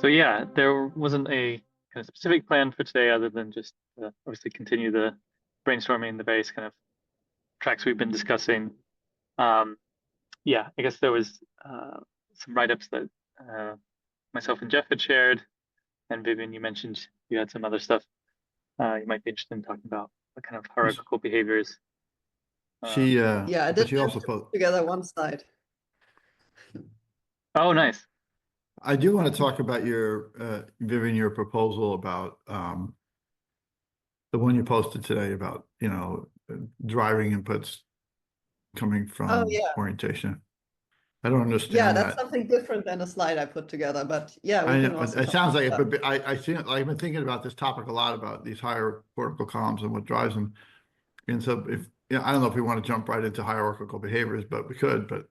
So yeah, there wasn't a kind of specific plan for today other than just obviously continue the brainstorming, the various kind of tracks we've been discussing. Um, yeah, I guess there was some write-ups that uh, myself and Jeff had shared, and Vivian, you mentioned you had some other stuff you might be interested in talking about, what kind of hierarchical behaviors. She, Yeah, I but did she also manage to put, put together one slide. Oh, nice. I do want to talk about your, Vivian, your proposal about, the one you posted today about, driving inputs coming Oh from yeah, orientation. I don't yeah, understand that's that. something different than a slide I put together. But yeah, we I can know also it talk sounds like it, about that. but I've been thinking about this topic a lot about these higher cortical columns and what drives them. And so I don't know if we want to jump right into hierarchical behaviors, but we could, but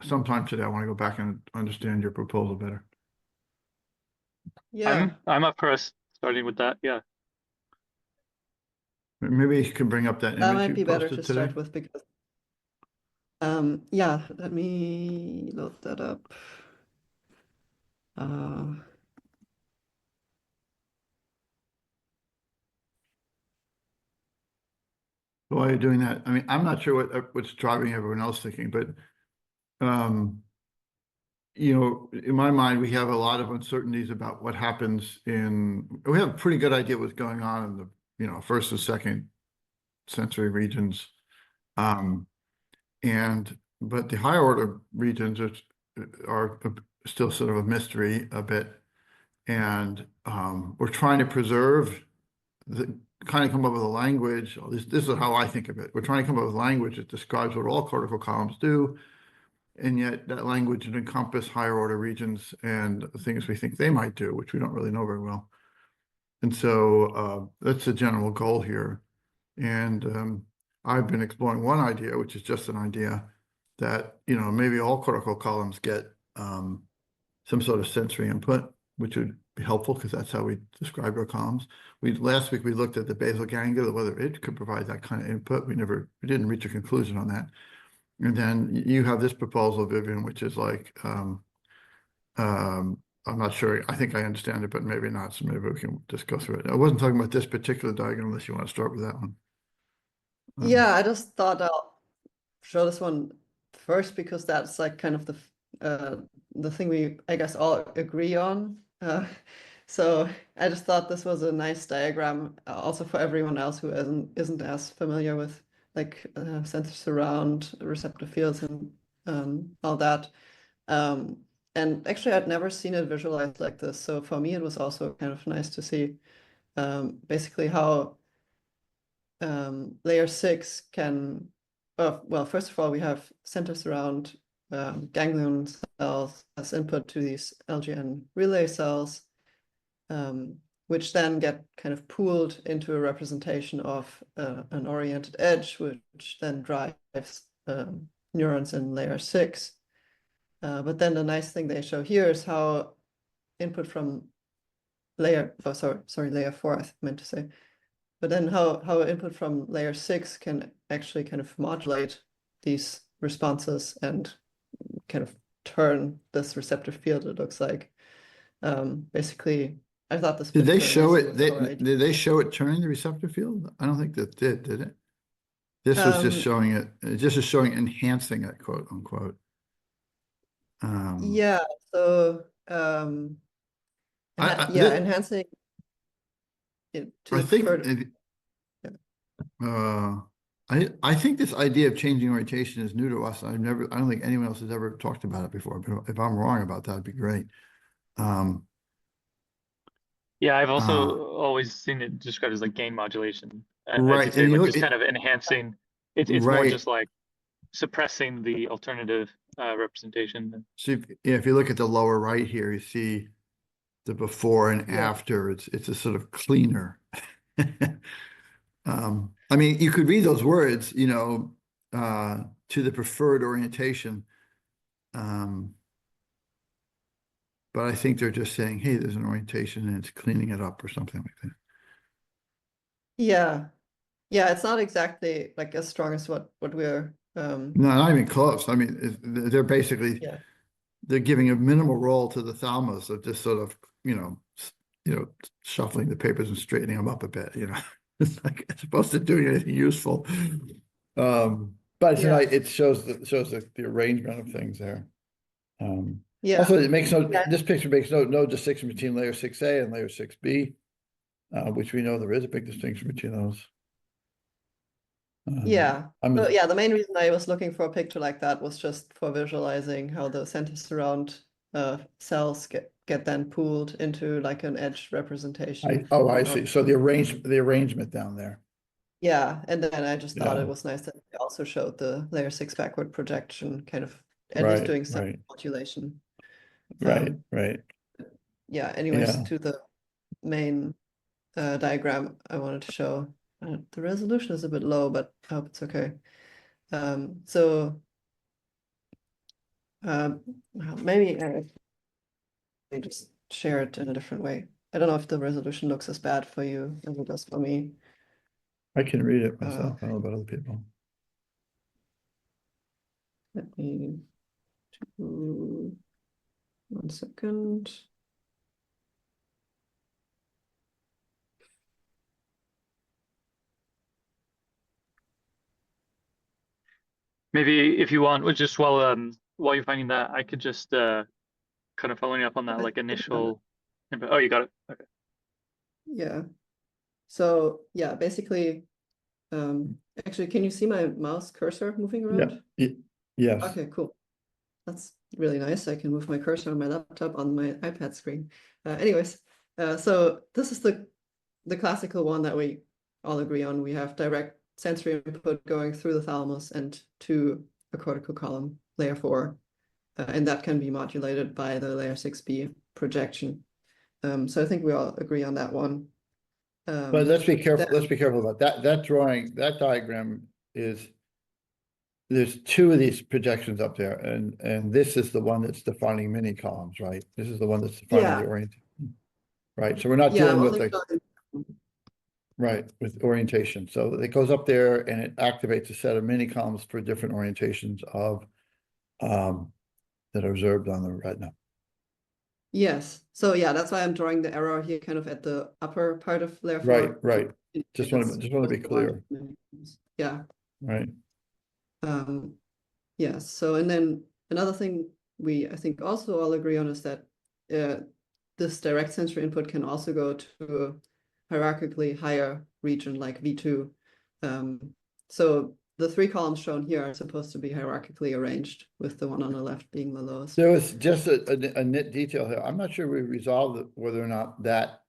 sometime today, I want to go back and understand your proposal better. Yeah, I'm up for us starting with that. Yeah. Maybe you can bring up that that image might you be better posted to today. start with because yeah, let me load that up. Uh, While you're doing that, I mean, I'm not sure what's driving everyone else thinking, but um, in my mind, we have a lot of uncertainties about what happens we have a pretty good idea what's going on in first and second sensory regions. Um, but the higher order regions are still sort of a mystery a bit. And we're trying to preserve kind of come up with a language. This is how I think of it. We're trying to come up with language that describes what all cortical columns do, and yet that language would encompass higher order regions and things we think they might do, which we don't really know very well. And so that's the general goal here. And I've been exploring one idea, which is just an idea that, maybe all cortical columns get some sort of sensory input, which would be helpful because that's how we describe our columns. Last week we looked at the basal ganglia, whether it could provide that kind of input. We didn't reach a conclusion on that. And then you have this proposal, Vivian, which is like, I'm not sure. I think I understand it, but maybe not. So maybe we can just go through it. I wasn't talking about this particular diagram unless you want to start with that one. yeah, I just thought I'll show this one first because that's like kind of the thing we, I guess, all agree on. So I just thought this was a nice diagram, also for everyone else who isn't as familiar with like sensor surround, receptive fields, and all that. And actually, I'd never seen it visualized like this. So for me, it was also kind of nice to see basically how layer 6 can, well, first of all, we have center surround ganglion cells as input to these LGN relay cells, which then get kind of pooled into a representation of an oriented edge, which then drives neurons in layer 6. But then the nice thing they show here is how input from layer 4, I meant to say. But then how input from layer 6 can actually kind of modulate these responses and kind of turn this receptive field, it looks like. Basically, I thought this Did fit they very show nicely it? with the core idea. Did they show it turning the receptor field? I don't think that did it? This was just showing it. It just is showing enhancing it, quote unquote. Yeah, so enhancing it to I the preferred. think I think this idea of changing orientation is new to us. I don't think anyone else has ever talked about it before. But if I'm wrong about that, it'd be great. Yeah, I've also always seen it described as like gain modulation, as you Right, say, and you like look just at kind of enhancing. It's more right. just like suppressing the alternative representation. So if you look at the lower right here, you see the before and Yeah, after. It's a sort of cleaner. I mean, you could read those words, to the preferred orientation. But I think they're just saying, hey, there's an orientation and it's cleaning it up or something like that. yeah, yeah. It's not exactly like as strong as what we're No, not even close. I mean, they're basically yeah. they're giving a minimal role to the thalamus of just sort of, shuffling the papers and straightening them up a bit, It's like, as opposed to doing anything useful. But it's Yeah. it shows the arrangement of things there. Yeah. Also, it makes Yeah. this picture makes no distinction between layer 6A and layer 6B, which we know there is a big distinction between those. Yeah. I'm So, yeah, the main reason I was looking for a picture like that was just for visualizing how the center surround cells get then pooled into like an edge representation. I see. So the arrangement down there. Yeah, and then I just thought Yeah. it was nice that they also showed the layer 6 backward projection, kind of at Right, least doing some right. modulation. Right. Yeah, anyways, Yeah. to the main diagram I wanted to show. The resolution is a bit low, but I hope it's okay. So maybe I just share it in a different way. I don't know if the resolution looks as bad for you as it does for me. I can read it myself. I don't know about other people. Let me do 1 second. Maybe if you want, just while you're finding that, I could just kind of following up on that like initial. Oh, you got it. Okay. Yeah. So yeah, basically, actually, can you see my mouse cursor moving around? Yeah. Yes. Okay, cool. That's really nice. I can move my cursor on my laptop on my iPad screen. Anyways, so this is the classical one that we all agree on. We have direct sensory input going through the thalamus and to a cortical column, layer 4, and that can be modulated by the layer 6B projection. So I think we all agree on that one. But let's be careful. Let's be careful about that. That drawing, that diagram is. There's 2 of these projections up there, and this is the one that's defining mini columns, right? This is the one that's defining the orientation, right? So we're not dealing with with orientation. So it goes up there and it activates a set of mini columns for different orientations of that are observed on the retina. Yes. So yeah, that's why I'm drawing the arrow here, kind of at the upper part of layer 4. Right. Just want to be clear. Yeah. Right. Yeah. So, and then another thing I think also all agree on is that this direct sensory input can also go to a hierarchically higher region like V2. So the 3 columns shown here are supposed to be hierarchically arranged, with the one on the left being the lowest. There was just a nit detail here. I'm not sure we resolved whether or not that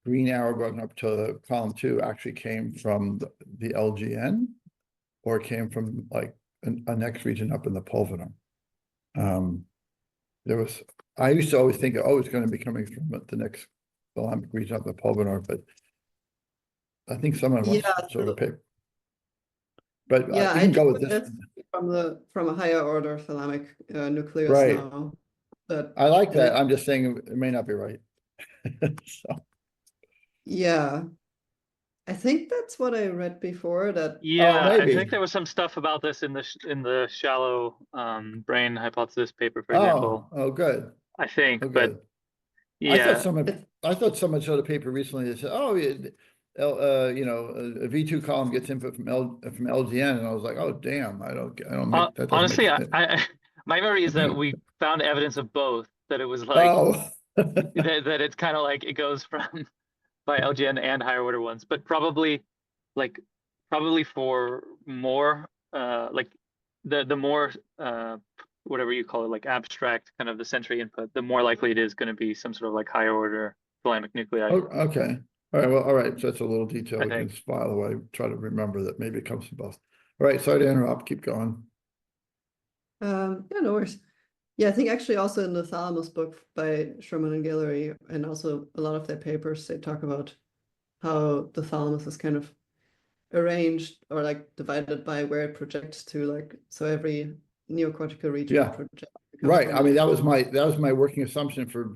green arrow going up to column 2 actually came from the LGN or came from like a next region up in the pulvinar. I used to always think, it's going to be coming from the next thalamic region up the pulvinar, but I think someone wants to sort of pick. But yeah, I can go with this from a higher order thalamic nucleus now. But I like that. I'm just saying it may not be right. So. Yeah, I think that's what I read before. That I think there was some stuff about this in the shallow brain hypothesis paper, for example. Oh, good. I think, but yeah, I thought someone showed a paper recently that said, a V2 column gets input from LGN, and I was like, oh damn, I don't make that. Honestly, my memory is that we found evidence of both. That it was like that it's kind of like it goes from by LGN and higher order ones, but probably for more like the more whatever you call it, like abstract kind of the sensory input, the more likely it is going to be some sort of like higher order thalamic nuclei. Oh, okay. All right. Well, all right. So that's a little detail we can file away. Try to remember that maybe it comes from both. All right. Sorry to interrupt. Keep going. Yeah, no worries. Yeah, I think actually also in the Thalamus book by Sherman and Guillory, and also a lot of their papers, they talk about how the thalamus is kind of arranged or like divided by where it projects to, like, so every neocortical region projects. Right. I mean, that was my working assumption for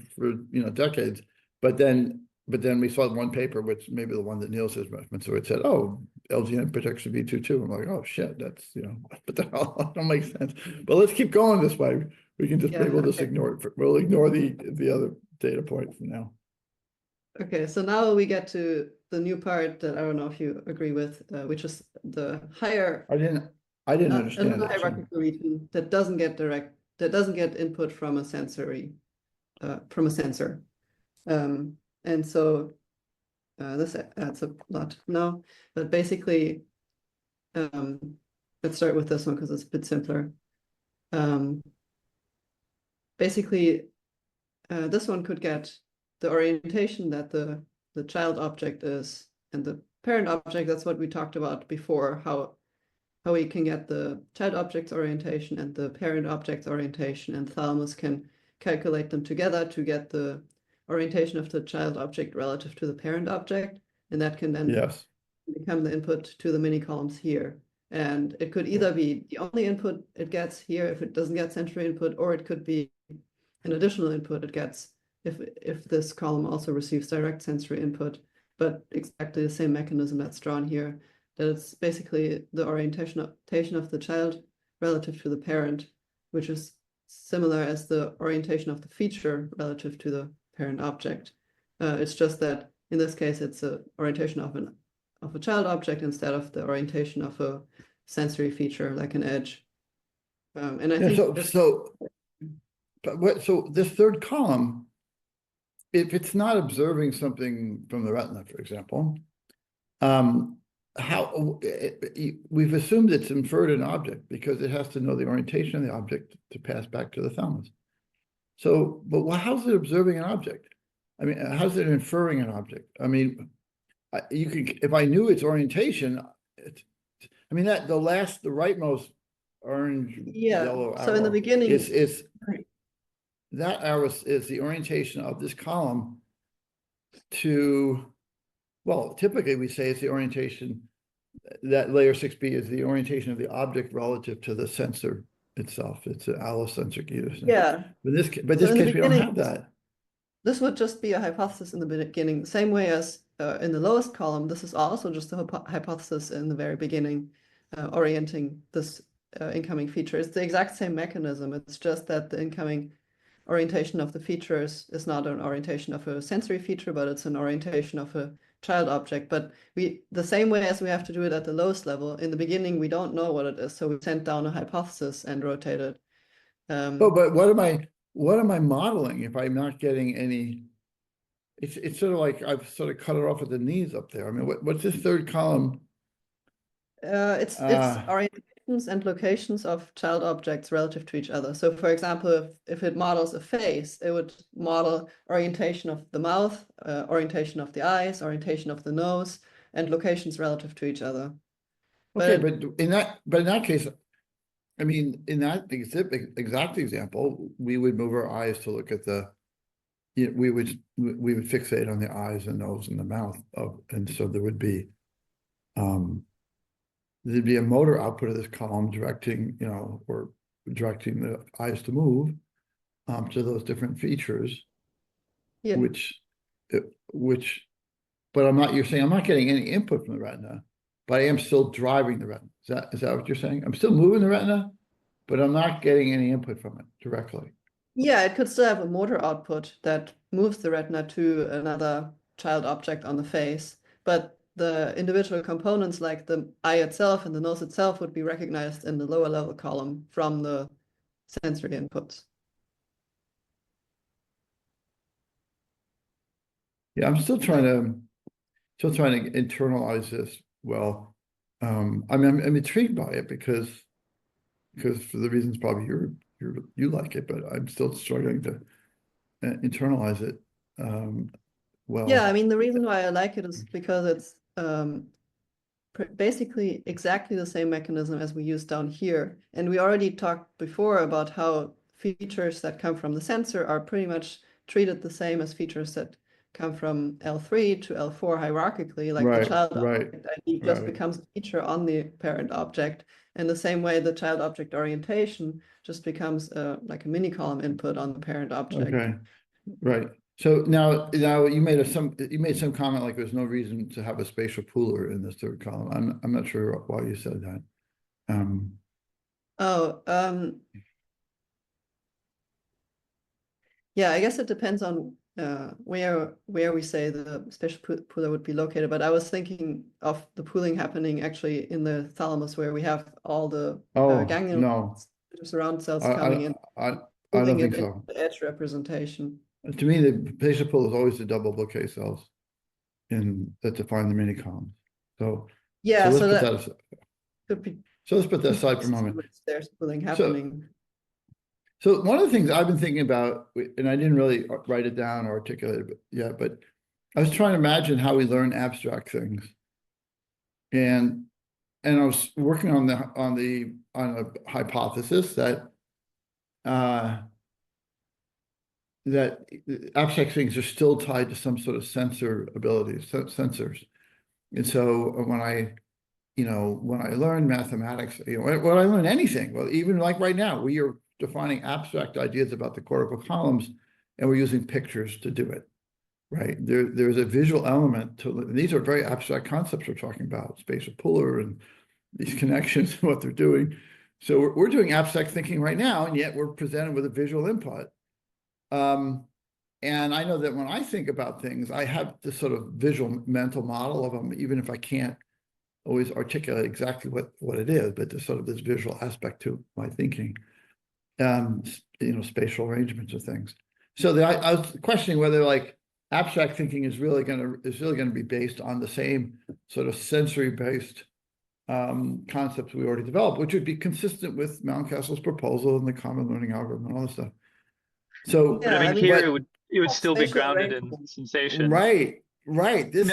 decades. But then we saw one paper, which maybe the one that Niels has mentioned, so it said, LGN protects the V2 too. I'm like, oh shit, that's, you know, what the hell? That don't make sense. But let's keep going this way. We can just, Yeah, maybe we'll just okay. ignore it. We'll ignore the other data point for now. Okay, so now we get to the new part that I don't know if you agree with, which is the higher, I didn't understand another it. So. hierarchical region that doesn't get input from a sensor. And so this adds a lot now, but basically, let's start with this one because it's a bit simpler. Basically, this one could get the orientation that the child object is, and the parent object, that's what we talked about before, how we can get the child object's orientation and the parent object's orientation, and thalamus can calculate them together to get the orientation of the child object relative to the parent object, and that can then Yes. become the input to the mini columns here. And it could either be the only input it gets here if it doesn't get sensory input, or it could be an additional input it gets if this column also receives direct sensory input, but exactly the same mechanism that's drawn here, that it's basically the orientation of the child relative to the parent, which is similar as the orientation of the feature relative to the parent object. It's just that in this case, it's a orientation of a child object instead of the orientation of a sensory feature like an edge. And I think so this third column, if it's not observing something from the retina, for example, we've assumed it's inferred an object because it has to know the orientation of the object to pass back to the thalamus. So, but how's it observing an object? I mean, how's it inferring an object? I mean, you could, if I knew its orientation, I mean, the rightmost orange, yellow arrow. So in the beginning, is that arrow is the orientation of this column to, well, typically we say it's the orientation, that layer 6B is the orientation of the object relative to the sensor itself. It's an allocentric either. Yeah. But this case, we don't have that. This would just be a hypothesis in the beginning, same way as in the lowest column. This is also just a hypothesis in the very beginning, orienting this incoming feature. It's the exact same mechanism. It's just that the incoming orientation of the features is not an orientation of a sensory feature, but it's an orientation of a child object. But the same way as we have to do it at the lowest level, in the beginning, we don't know what it is. So we sent down a hypothesis and rotate it. But what am I modeling if I'm not getting any? It's sort of like I've sort of cut it off at the knees up there. I mean, what's this third column? It's orientations and locations of child objects relative to each other. So for example, if it models a face, it would model orientation of the mouth, orientation of the eyes, orientation of the nose, and locations relative to each other. Okay, but in that case, I mean, in that exact example, we would move our eyes to look at we would fixate on the eyes and nose and the mouth and so there would be there'd be a motor output of this column directing, or directing the eyes to move to those different features. Yeah. But you're saying I'm not getting any input from the retina, but I am still driving the retina. Is that what you're saying? I'm still moving the retina, but I'm not getting any input from it directly. Yeah, it could still have a motor output that moves the retina to another child object on the face, but the individual components like the eye itself and the nose itself would be recognized in the lower level column from the sensory inputs. Yeah, I'm still trying to internalize this. Well, I'm intrigued by it because for the reasons probably you like it, but I'm still struggling to internalize it. Well, yeah, I mean, the reason why I like it is because it's basically exactly the same mechanism as we use down here. And we already talked before about how features that come from the sensor are pretty much treated the same as features that come from L3 to L4 hierarchically, like the child object ID just becomes a feature on the parent object. And the same way the child object orientation just becomes like a mini column input on the parent object. Okay, right. So now you made some comment like there's no reason to have a spatial pooler in this third column. I'm not sure why you said that. Yeah, I guess it depends on where we say the spatial pooler would be located. But I was thinking of the pooling happening actually in the thalamus, where we have all the ganglion No, surround cells coming in, I don't think so. The edge representation. To me, the spatial pooler is always the double bouquet cells that define the mini columns. So yeah, so so let's that put that could be. So let's put that aside for a moment. There's pooling happening. So one of the things I've been thinking about, and I didn't really write it down or articulate it yet, but I was trying to imagine how we learn abstract things. And I was working on a hypothesis that abstract things are still tied to some sort of sensor abilities, sensors. And so when I learn mathematics, when I learn anything, well, even like right now, we are defining abstract ideas about the cortical columns, and we're using pictures to do it, right? There's a visual element to, these are very abstract concepts we're talking about, spatial pooler and these connections and what they're doing. So we're doing abstract thinking right now, and yet we're presented with a visual input. And I know that when I think about things, I have this sort of visual mental model of them, even if I can't always articulate exactly what it is, but there's sort of this visual aspect to my thinking. Spatial arrangements of things. So I was questioning whether like abstract thinking is really going to be based on the same sort of sensory-based concepts we already developed, which would be consistent with Mountcastle's proposal and the common learning algorithm and all this stuff. So, but I mean, here it would still be grounded in sensation. Right. This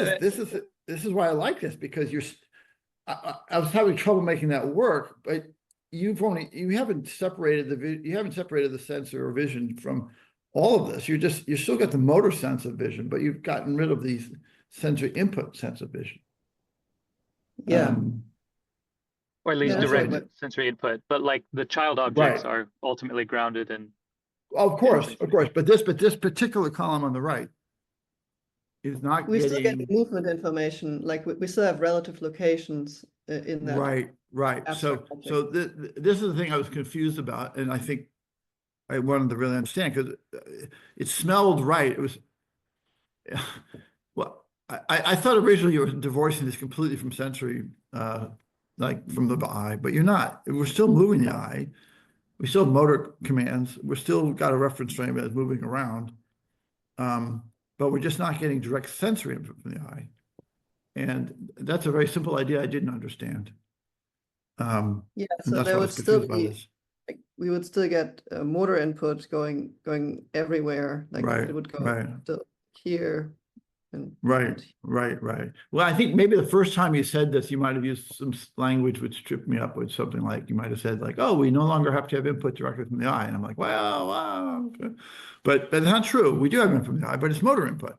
is why I like this, because I was having trouble making that work, but you haven't separated the sensor or vision from all of this. You still got the motor sense of vision, but you've gotten rid of the sensory input sense of vision. Yeah. Or at least direct sensory input, but like the child objects are ultimately grounded in. Of course. But this particular column on the right is not we still get movement information, like we still have relative locations in that. Right. So this is the thing I was confused about, and I think I wanted to really understand, because it smelled right. It was well, I thought originally you were divorcing this completely from sensory, like from the eye, but you're not. We're still moving the eye. We still have motor commands. We're still got a reference frame that's moving around. But we're just not getting direct sensory input from the eye. And that's a very simple idea I didn't understand. So there would still be, like, we would still get motor input going everywhere. Like it would go to here. And right. Well, I think maybe the first time you said this, you might have used some language which tripped me up with something like, you might have said like, oh, we no longer have to have input directly from the eye. And I'm like, well, wow. Okay. But it's not true. We do have input from the eye, but it's motor input.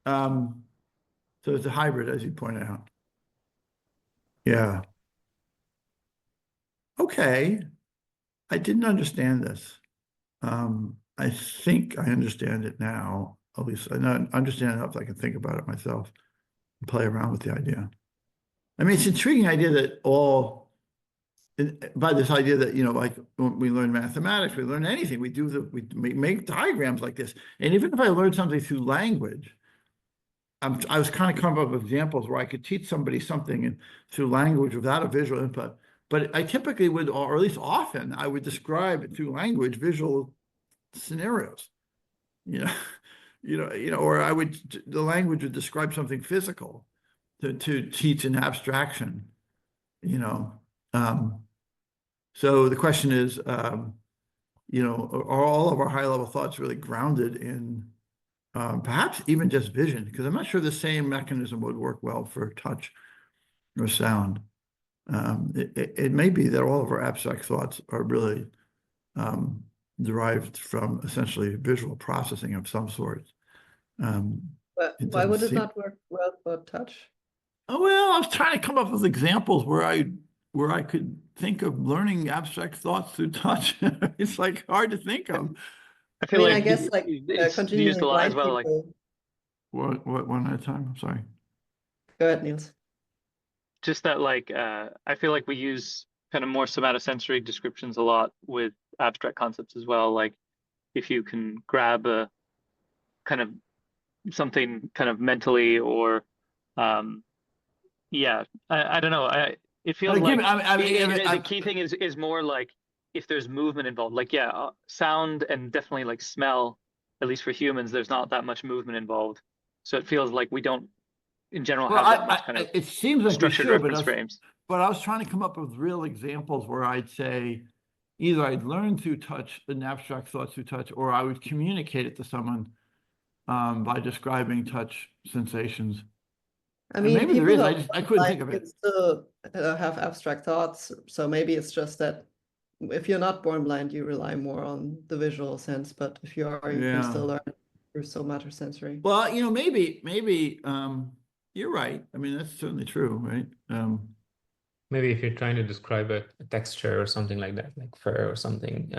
So it's a hybrid, as you point out. Yeah. Okay. I didn't understand this. I think I understand it now. At least I understand enough I can think about it myself and play around with the idea. I mean, it's an intriguing idea that by this idea that, like when we learn mathematics, we learn anything, we make diagrams like this. And even if I learned something through language, I was kind of coming up with examples where I could teach somebody something through language without a visual input. But I typically would, or at least often, I would describe through language visual scenarios. Or the language would describe something physical to teach an abstraction, So the question is, are all of our high level thoughts really grounded in perhaps even just vision? Because I'm not sure the same mechanism would work well for touch or sound. It may be that all of our abstract thoughts are really derived from essentially visual processing of some sort. But why would it not work well for touch? Oh, well, I was trying to come up with examples where I could think of learning abstract thoughts through touch. It's like hard to think of. I I feel mean, like I guess like it's used continually a lot as blind well. Like people. What, one at a time? I'm sorry. Go ahead, Niels. just that, like I feel like we use kind of more somatosensory descriptions a lot with abstract concepts as well. Like if you can grab a kind of something kind of mentally, or um, yeah, I don't know. It But feels again, like the I'm, key thing is more like if there's movement involved. Like yeah, sound and definitely like smell. At least for humans, there's not that much movement involved, so it feels like we don't, in general, well, have that much kind of it seems like we structured should, reference frames. but I was trying to come up with real examples where I'd say either I'd learn through touch, an abstract thought through touch, or I would communicate it to someone by describing touch sensations. I And mean, maybe there people is. who I are couldn't blind think of can it. still have abstract thoughts. So maybe it's just that if you're not born blind, you rely more on the visual sense. But if you are, you can Yeah. still learn through somatosensory. Well, maybe you're right. I mean, that's certainly true, right? Maybe if you're trying to describe a texture or something like that, like fur or something,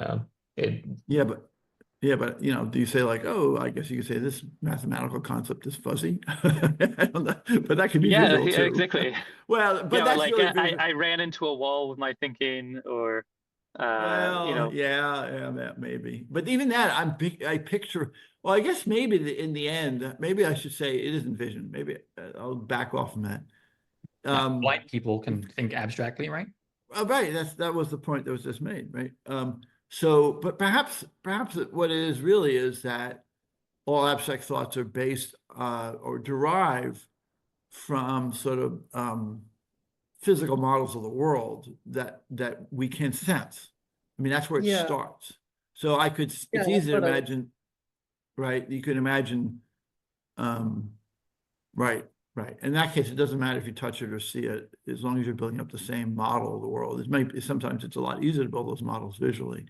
it Yeah, but do you say like, oh, I guess you could say this mathematical concept is fuzzy? I don't know, but that could be Yeah, visual too. exactly. Well, but Yeah, or that's like really visual. I ran into a wall with my thinking, or Well, yeah, that maybe. But even that, I picture. Well, I guess maybe in the end, maybe I should say it isn't vision. Maybe I'll back off from that. Yeah, blind people can think abstractly, right? Right. That was the point that was just made, right? So, but perhaps what it is really is that all abstract thoughts are based or derive from sort of physical models of the world that we can sense. I mean, that's where it Yeah. starts. So it's Yeah, easy that's to what I- imagine, right? You can imagine, right. In that case, it doesn't matter if you touch it or see it, as long as you're building up the same model of the world. Sometimes it's a lot easier to build those models visually,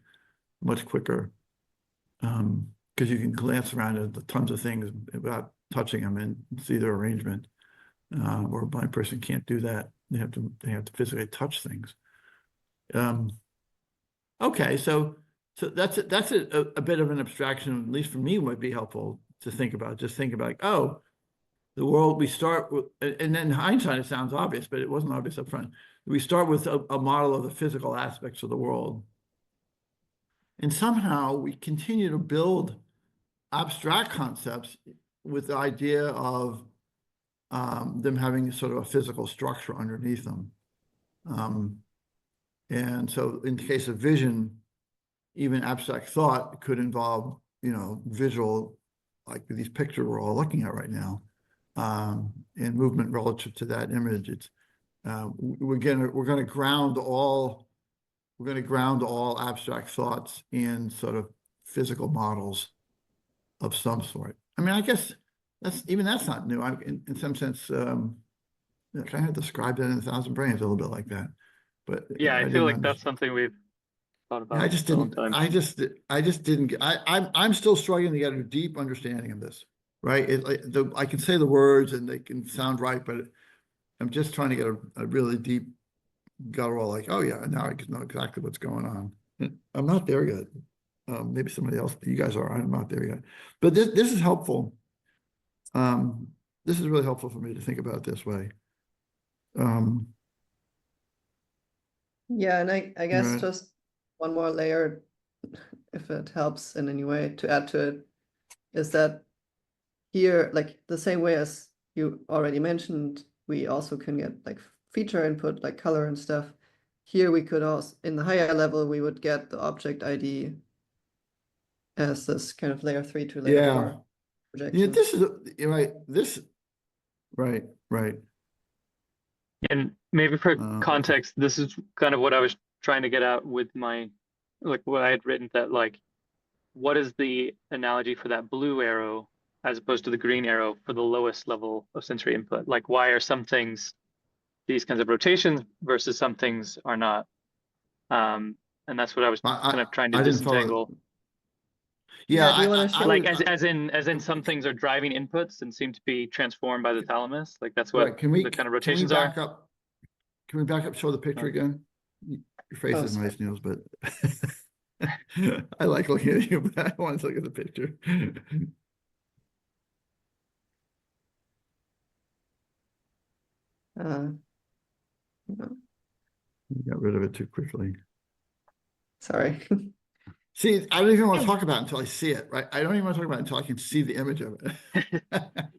much quicker, because you can glance around at tons of things without touching them and see their arrangement. Where a blind person can't do that. They have to physically touch things. Okay, so that's a bit of an abstraction, at least for me, would be helpful to think about. Just think about, oh, the world we start with, and then in hindsight, it sounds obvious, but it wasn't obvious up front. We start with a model of the physical aspects of the world. And somehow we continue to build abstract concepts with the idea of them having sort of a physical structure underneath them. And so in the case of vision, even abstract thought could involve, visual, like these pictures we're all looking at right now, and movement relative to that image. It's we're gonna ground all abstract thoughts in sort of physical models of some sort. I mean, I guess that's not new. In some sense, I kind of described it in 1,000 Brains a little bit like that. But yeah, I feel didn't like that's something we've thought about I just for a long didn't. time. I just didn't. I'm still struggling to get a deep understanding of this. Right? I can say the words and they can sound right, but I'm just trying to get a really deep guttural, like, oh yeah, now I know exactly what's going on. I'm not there yet. Maybe somebody else, you guys are. I'm not there yet. But this is helpful. This is really helpful for me to think about it this way. Yeah, and I guess Right. just one more layer, if it helps in any way to add to it, is that here, like the same way as you already mentioned, we also can get like feature input, like color and stuff. Here we could also, in the higher level, we would get the object ID as this kind of layer 3 to layer Yeah. 4 Yeah, projection. this is right. Right. And maybe for Okay. context, this is kind of what I was trying to get at with my, like what I had written, that like, what is the analogy for that blue arrow as opposed to the green arrow for the lowest level of sensory input? Like, why are some things these kinds of rotations versus some things are not? And that's what I was kind of trying to I didn't follow. disentangle. Yeah, do you want to show Like as in some things are driving inputs and seem to be transformed by the thalamus. Like that's what right. Can we the kind of can we rotations back are. up? Can we back up? Show the picture again. Your face Oh, is nice, Niels, but I like looking at you, but I want to look at the picture. No, You got rid of it too quickly. sorry. See, I don't even want to talk about it until I see it, right? I don't even want to talk about it until I can see the image of it.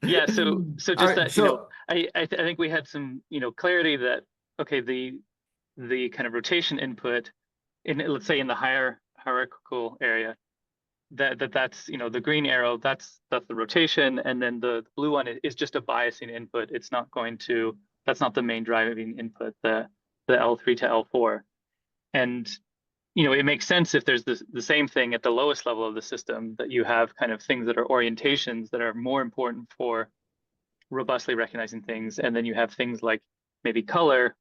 Yeah, so All just right, that, you know, I think we had some, you know, clarity that okay, the kind of rotation input in, let's say, in the hierarchical area, that's, you know, the green arrow, that's the rotation, and then the blue one is just a biasing input. It's not going to, that's not the main driving input, the L3 to L4. And you know, it makes sense if there's the same thing at the lowest level of the system, that you have kind of things that are orientations that are more important for robustly recognizing things, and then you have things like maybe color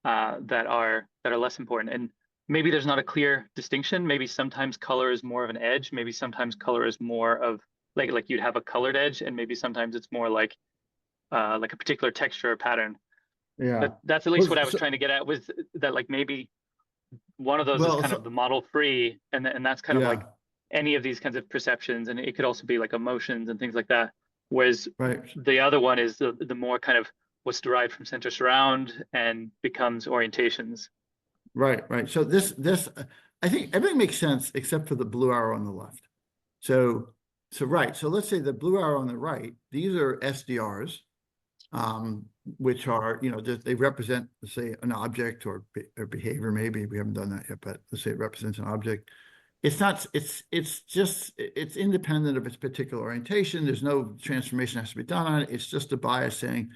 that are less important. And maybe there's not a clear distinction. Maybe sometimes color is more of an edge. Maybe sometimes color is more of like you'd have a colored edge, and maybe sometimes it's more like a particular texture or pattern. yeah. But that's at least Well, what I was so- trying to get at, was that like maybe one of those is Well, kind so- of the model free, and that's kind of Yeah. like any of these kinds of perceptions, and it could also be like emotions and things like that. Whereas Right. the other one is the more kind of what's derived from center surround and becomes orientations. Right. So this, I think everything makes sense except for the blue arrow on the left. So right. So let's say the blue arrow on the right, these are SDRs, which are, you know, they represent, let's say, an object or behavior. Maybe we haven't done that yet, but let's say it represents an object. It's not, it's just, it's independent of its particular orientation. There's no transformation has to be done on it. It's just a bias saying,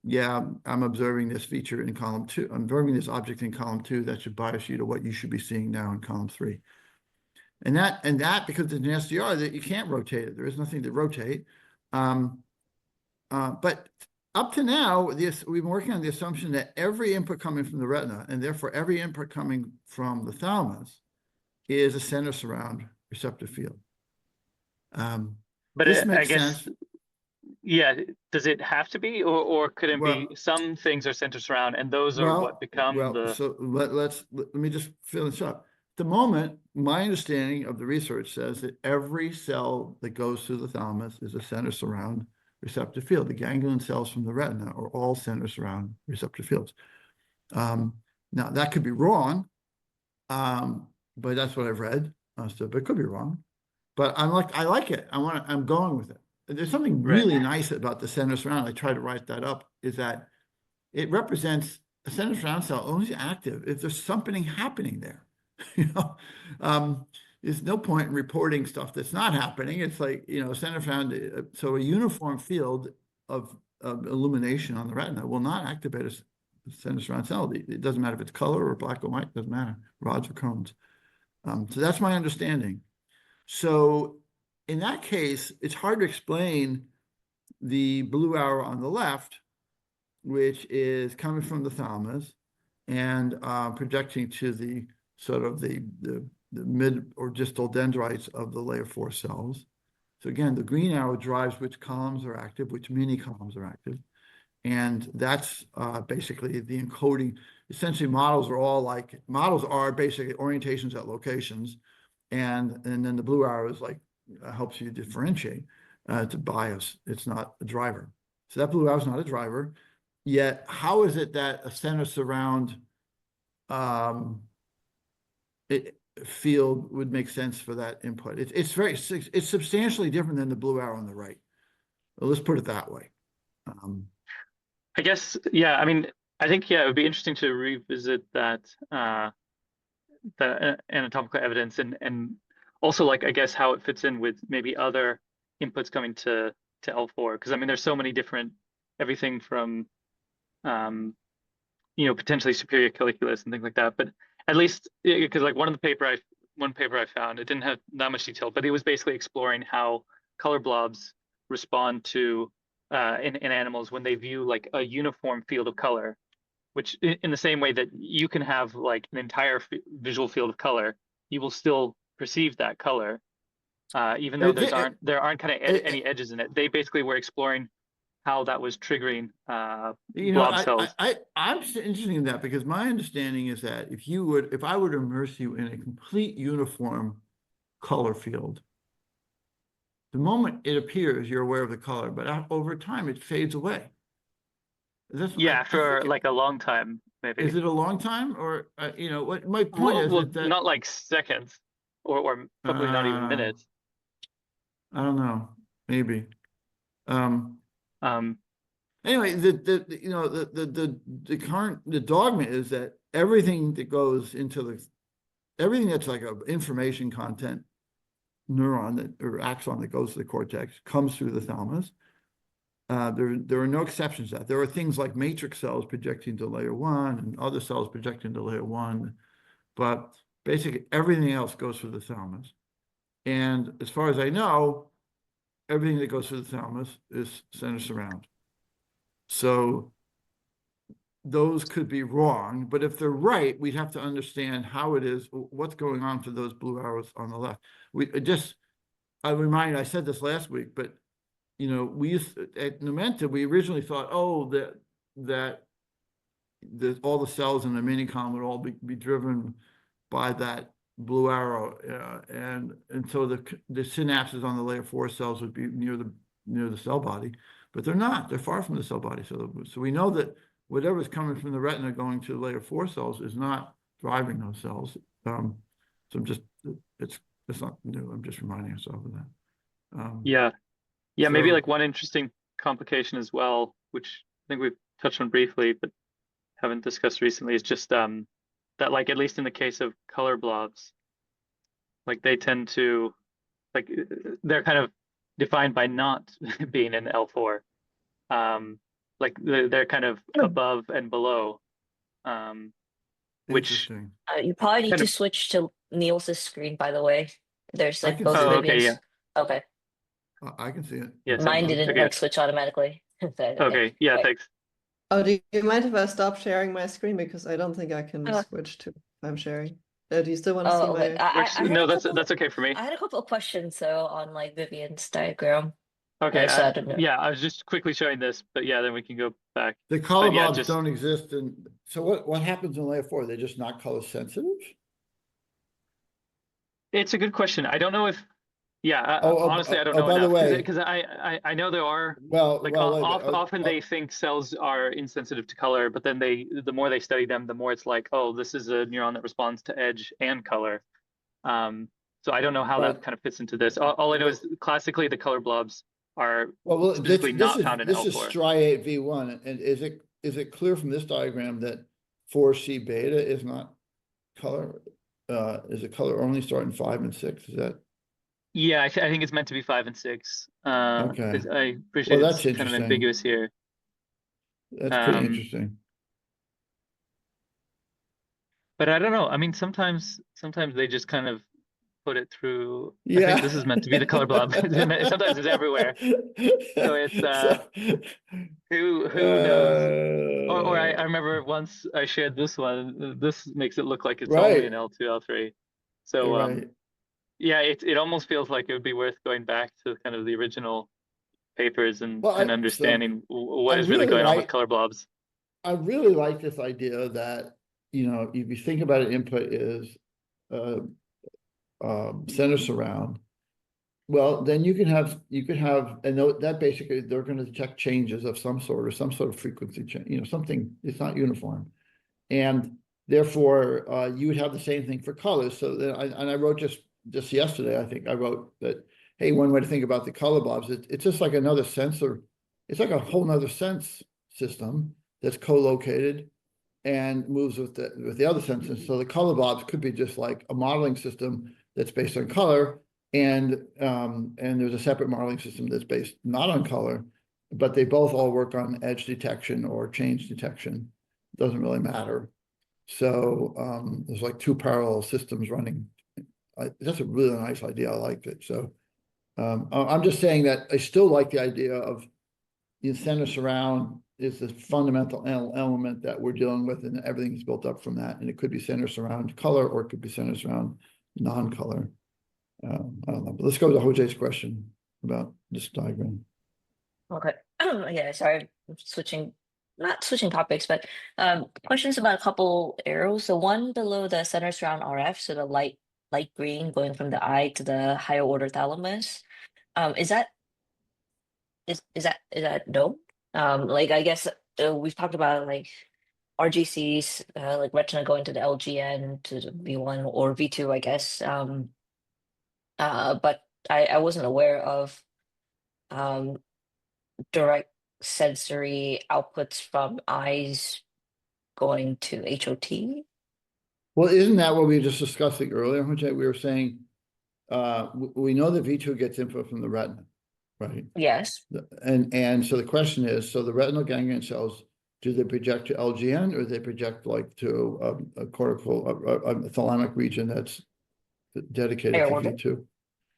yeah, I'm observing this feature in column 2. I'm observing this object in column 2 that should bias you to what you should be seeing now in column 3. And that because it's an SDR, that you can't rotate it. There is nothing to rotate. But up to now, we've been working on the assumption that every input coming from the retina, and therefore every input coming from the thalamus, is a center surround receptive field. But This I makes guess, sense. yeah, does it have to be, or could it Well, be some things are center surround and those are what become the. So let me just finish up. At the moment, my understanding of the research says that every cell that goes through the thalamus is a center surround receptive field. The ganglion cells from the retina are all center surround receptive fields. Now that could be wrong, but that's what I've read. So, but it could be wrong. But I like it. I'm going with it. There's something really nice about the center surround. I try to write that up, is that it represents a center surround cell only active if there's something happening there. You know, there's no point in reporting stuff that's not happening. It's like, you know, center surround. So a uniform field of illumination on the retina will not activate a center surround cell. It doesn't matter if it's color or black or white. It doesn't matter. Rods or cones. So that's my understanding. So in that case, it's hard to explain the blue arrow on the left, which is coming from the thalamus and projecting to the sort of the mid or distal dendrites of the layer 4 cells. So again, the green arrow drives which columns are active, which mini columns are active. And that's basically the encoding. Essentially, models are basically orientations at locations. And then the blue arrow is like, helps you differentiate. It's a bias. It's not a driver. So that blue arrow is not a driver. Yet, how is it that a center surround field would make sense for that input? It's substantially different than the blue arrow on the right. Well, let's put it that way. I guess, yeah, I mean, I think, yeah, it would be interesting to revisit that the anatomical evidence, and also, like, I guess how it fits in with maybe other inputs coming to L4, because I mean there's so many different, everything from you know, potentially superior colliculus and things like that. But at least, because like one paper I found, it didn't have that much detail, but it was basically exploring how color blobs respond to in animals when they view like a uniform field of color, which in the same way that you can have like an entire visual field of color, you will still perceive that color, even though there aren't kind of any edges in it. They basically were exploring how that was triggering know, blob cells. I'm interested in that because my understanding is that if I were to immerse you in a complete uniform color field, the moment it appears, you're aware of the color, but over time it fades away. Yeah, for like a long time, maybe. Is it a long time, or you know, what my point is that not like seconds, or probably not even minutes. I don't know, maybe. Um, Anyway, you know, the dogma is that everything that goes into everything that's like a information content neuron or axon that goes to the cortex comes through the thalamus. There are no exceptions to that. There are things like matrix cells projecting to layer 1 and other cells projecting to layer 1, but basically everything else goes through the thalamus. And as far as I know, everything that goes through the thalamus is center surround. So those could be wrong, but if they're right, we'd have to understand how it is, what's going on for those blue arrows on the left. I said this last week, but you know, at Numenta, we originally thought, oh, that all the cells in the mini column would all be driven by that blue arrow, and so the synapses on the layer 4 cells would be near the cell body, but they're not. They're far from the cell body. So we know that whatever's coming from the retina going to layer 4 cells is not driving those cells. So it's not new. I'm just reminding ourselves of that. Yeah, maybe so- like one interesting complication as well, which I think we've touched on briefly, but haven't discussed recently, is just that, like, at least in the case of color blobs, like they tend to, like, they're kind of defined by not being in L4. Like they're kind of above and below, which Interesting. You probably need kind to of- switch to Niels's screen, by the way. There's I like can both see it. okay, Viviane's. Okay. I can see it. Yeah, Mine thanks. didn't Okay. like switch automatically. Okay, yeah, Right. thanks. Oh, do you mind if I stop sharing my screen? Because I don't think I can Uh, switch to if I'm sharing. Do you still want to see Oh, okay. my? I had No, a couple, that's okay for me. I had a couple of questions though on like Viviane's diagram. Okay, So I don't know. yeah, I was just quickly showing this, but yeah, then we can go back. The color yeah, blobs just- don't exist so what happens in layer 4? They're just not color sensitive? It's a good question. I don't know if, yeah, Oh, honestly, I don't know by the enough, way, because I know there are, well, like, wait a minute. often they think cells are insensitive to color, but then the more they study them, the more it's like, oh, this is a neuron that responds to edge and color. So I don't know how that kind of fits into this. All I know is classically the color blobs are Well, specifically not found in this is L4. striate V1, and is it clear from this diagram that 4C beta is not color? Is it color only starting 5 and 6? Is that? Yeah, I think it's meant to be 5 and 6. Okay. I appreciate Well, it's that's kind of interesting. ambiguous here. That's pretty interesting. But I don't know. I mean, sometimes they just kind of put it through. I Yeah. think this is meant to be the color blob. Sometimes it's everywhere. So it's who knows? Or I remember once I shared this one. This makes it look like it's only Right. in L2, L3. So You're right. yeah, it almost feels like it would be worth going back to kind of the original papers and Well, understanding what I is really really going on with like- color blobs. I really like this idea that, you know, if you think about it, input is center surround. Well, then you could have, and that basically they're going to detect changes of some sort or some sort of frequency change, you know, something, it's not uniform. And therefore, you would have the same thing for colors. So then I wrote just yesterday, I think I wrote that, hey, one way to think about the color blobs, it's just like another sensor. It's like a whole nother sense system that's co-located and moves with the other senses. So the color blobs could be just like a modeling system that's based on color, and there's a separate modeling system that's based not on color, but they both all work on edge detection or change detection. Doesn't really matter. So there's like 2 parallel systems running. That's a really nice idea. I liked it. So I'm just saying that I still like the idea of the center surround is the fundamental element that we're dealing with, and everything is built up from that. And it could be center surround color, or it could be center surround non-color. I don't know. But let's go to Jose's question about this diagram. Okay. Yeah, sorry, I'm not switching topics, but questions about a couple arrows. So one below the center surround RF, so the light green going from the eye to the higher order thalamus. Is that no? Like I guess we've talked about like RGCs, like retina going to the LGN to the V1 or V2, I guess. But I wasn't aware of direct sensory outputs from eyes going to HOT. Well, isn't that what we were just discussing earlier, Jose? We were saying, we know that V2 gets input from the retina, right? Yes. And so the question is, so the retinal ganglion cells, do they project to LGN, or do they project like to a cortical, a thalamic region that's dedicated Higher to order? V2?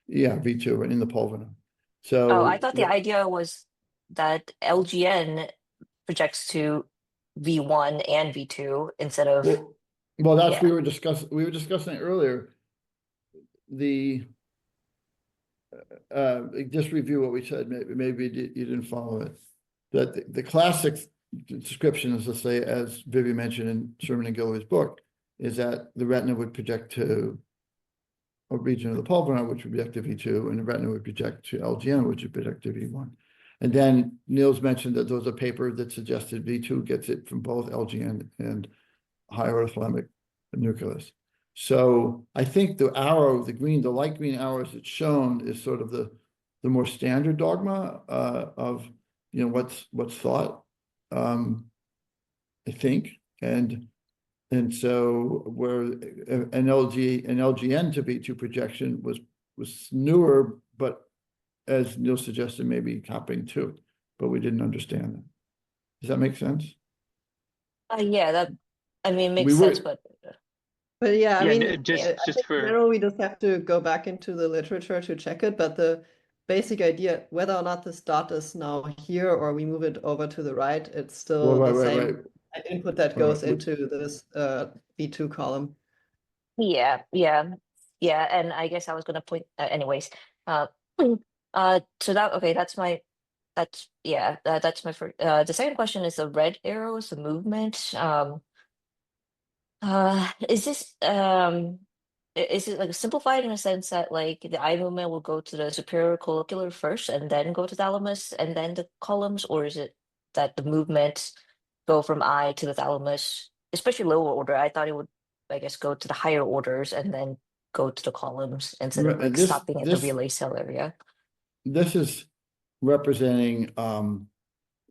Yeah, V2 and in the pulvinar. Oh, I So thought the idea was that LGN projects to V1 and V2 instead of well, that's yeah. we were discussing it earlier. The just review what we said. Maybe you didn't follow it. That the classic description is, let's say, as Vivi mentioned in Sherman and Guillory's book, is that the retina would project to a region of the pulvinar, which would project to V2, and the retina would project to LGN, which would project to V1. And then Niels mentioned that there was a paper that suggested V2 gets it from both LGN and higher orthothalamic nucleus. So I think the arrow, the light green arrows that's shown is sort of the more standard dogma of what's thought. I think, and so where an LGN to V2 projection was newer, but as Neil suggested, maybe copying too, but we didn't understand that. Does that make sense? Yeah, that I mean makes We were- sense, but yeah, I Yeah, mean, just I think for- in general, we just have to go back into the literature to check it, but the basic idea, whether or not this dot is now here or we move it over to the right, it's still the same input that goes into this V2 column. yeah, and I guess I was gonna point anyways. So that okay, that's my first the second question is the red arrows, the movement. Is this is it like simplified in a sense that like the eye movement will go to the superior collicular first and then go to thalamus and then the columns, or is it that the movements go from eye to the thalamus, especially lower order? I thought it would, I guess, go to the higher orders and then go to the columns instead of like stopping at the relay cell area. This is representing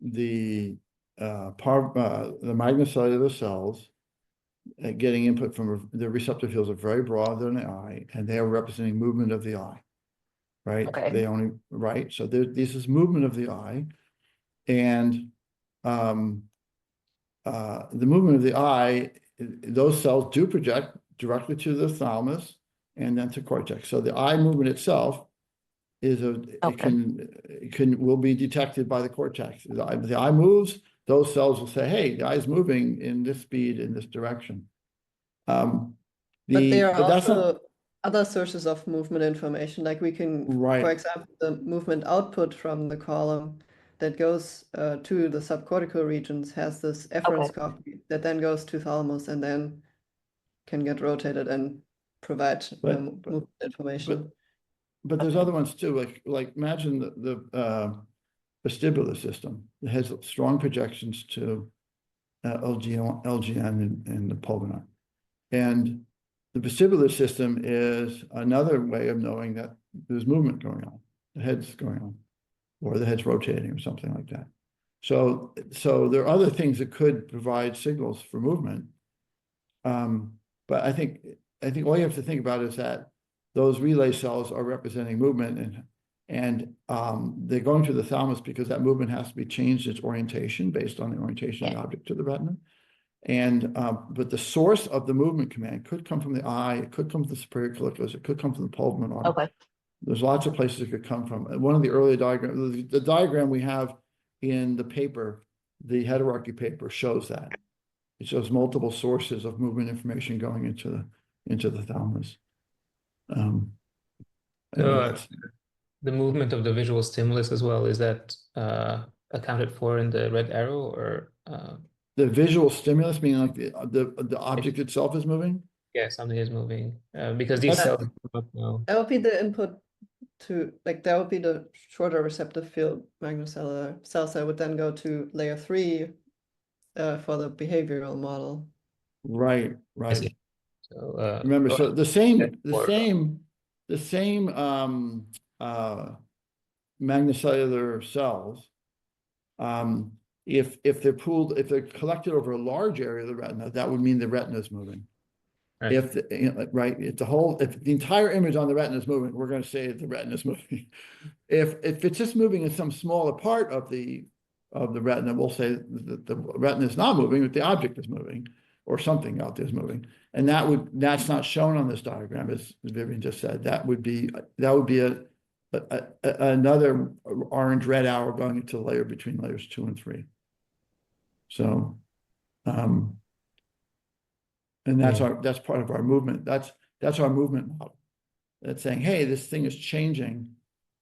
the magnocellular cells getting input from the receptor fields are very broad in the eye, and they are representing movement of the eye, right? Okay. They only, right? So this is movement of the eye, and the movement of the eye, those cells do project directly to the thalamus and then to cortex. So the eye movement itself is will be detected by the cortex. The eye moves, those cells will say, hey, the eye is moving in this speed in this direction. But there are also other sources of movement information, like we can, for example, the movement output from the column that goes to the subcortical regions has this efference copy that then goes to thalamus and then can get rotated and provide movement information. But there's other ones too, like imagine the vestibular system. It has strong projections to LGN and the pulvinar. And the vestibular system is another way of knowing that there's movement going on, the head's going on, or the head's rotating or something like that. So there are other things that could provide signals for movement. But I think all you have to think about is that those relay cells are representing movement, and they're going to the thalamus because that movement has to be changed its orientation based on the orientation of the object to the retina. And but the source of the movement command could come from the eye, it could come from the superior colliculus, it could come from the pulvinar. Okay. There's lots of places it could come from. And one of the earlier diagrams, the diagram we have in the paper, the hierarchy paper, shows that. It shows multiple sources of movement information going into the thalamus. The movement of the visual stimulus as well, is that accounted for in the red arrow, or The visual stimulus, meaning like the object itself is moving? yeah, something is moving because these That's- cells don't know. That would be the input to, like, that would be the shorter receptive field magnocellular cells that would then go to layer 3 for the behavioral model. Right, I right. see. So Remember, so the same Or- magnocellular cells, if they're collected over a large area of the retina, that would mean the retina is moving. Right. If if the entire image on the retina is moving, we're going to say the retina is moving. If it's just moving in some smaller part of the retina, we'll say that the retina is not moving, but the object is moving, or something out there is moving. And that's not shown on this diagram, as Viviane just said. That would be another orange-red arrow going into the layer between layers 2 and 3. So, and that's that's part of our movement. That's our movement model. That's saying, hey, this thing is changing.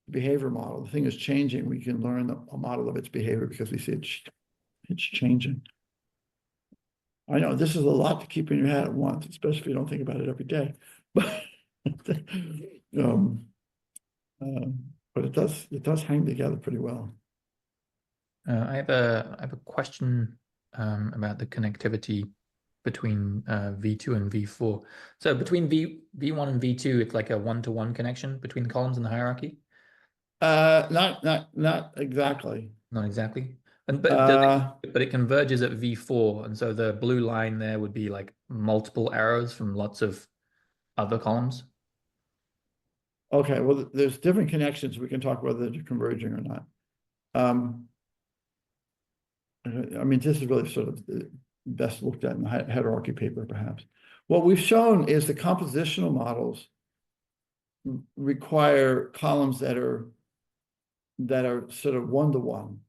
The behavior model, the thing is changing. We can learn a model of its behavior because we see it's changing. I know this is a lot to keep in your head at once, especially if you don't think about it every day. But it does hang together pretty well. I have a question about the connectivity between V2 and V4. So between V1 and V2, it's like a one-to-one connection between the columns in the hierarchy? Not exactly. Not exactly. But it converges at V4, and so the blue line there would be like multiple arrows from lots of other columns. Okay, well, there's different connections. We can talk whether they're converging or not. I mean, this is really sort of best looked at in the hierarchy paper, perhaps. What we've shown is the compositional models require columns that are sort of one-to-one.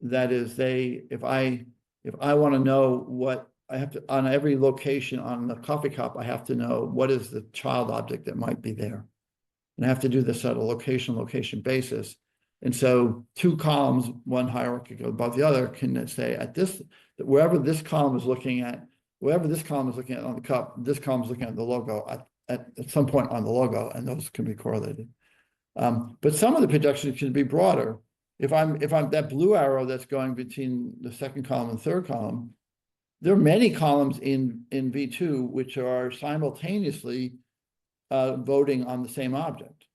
That is, if I want to know what I have to, on every location on the coffee cup, I have to know what is the child object that might be there. And I have to do this at a location basis. And so 2 columns, one hierarchical above the other, can say wherever this column is looking at on the cup, this column is looking at the logo at some point on the logo, and those can be correlated. But some of the projections can be broader. If I'm that blue arrow that's going between the second column and third column, there are many columns in V2 which are simultaneously voting on the same object.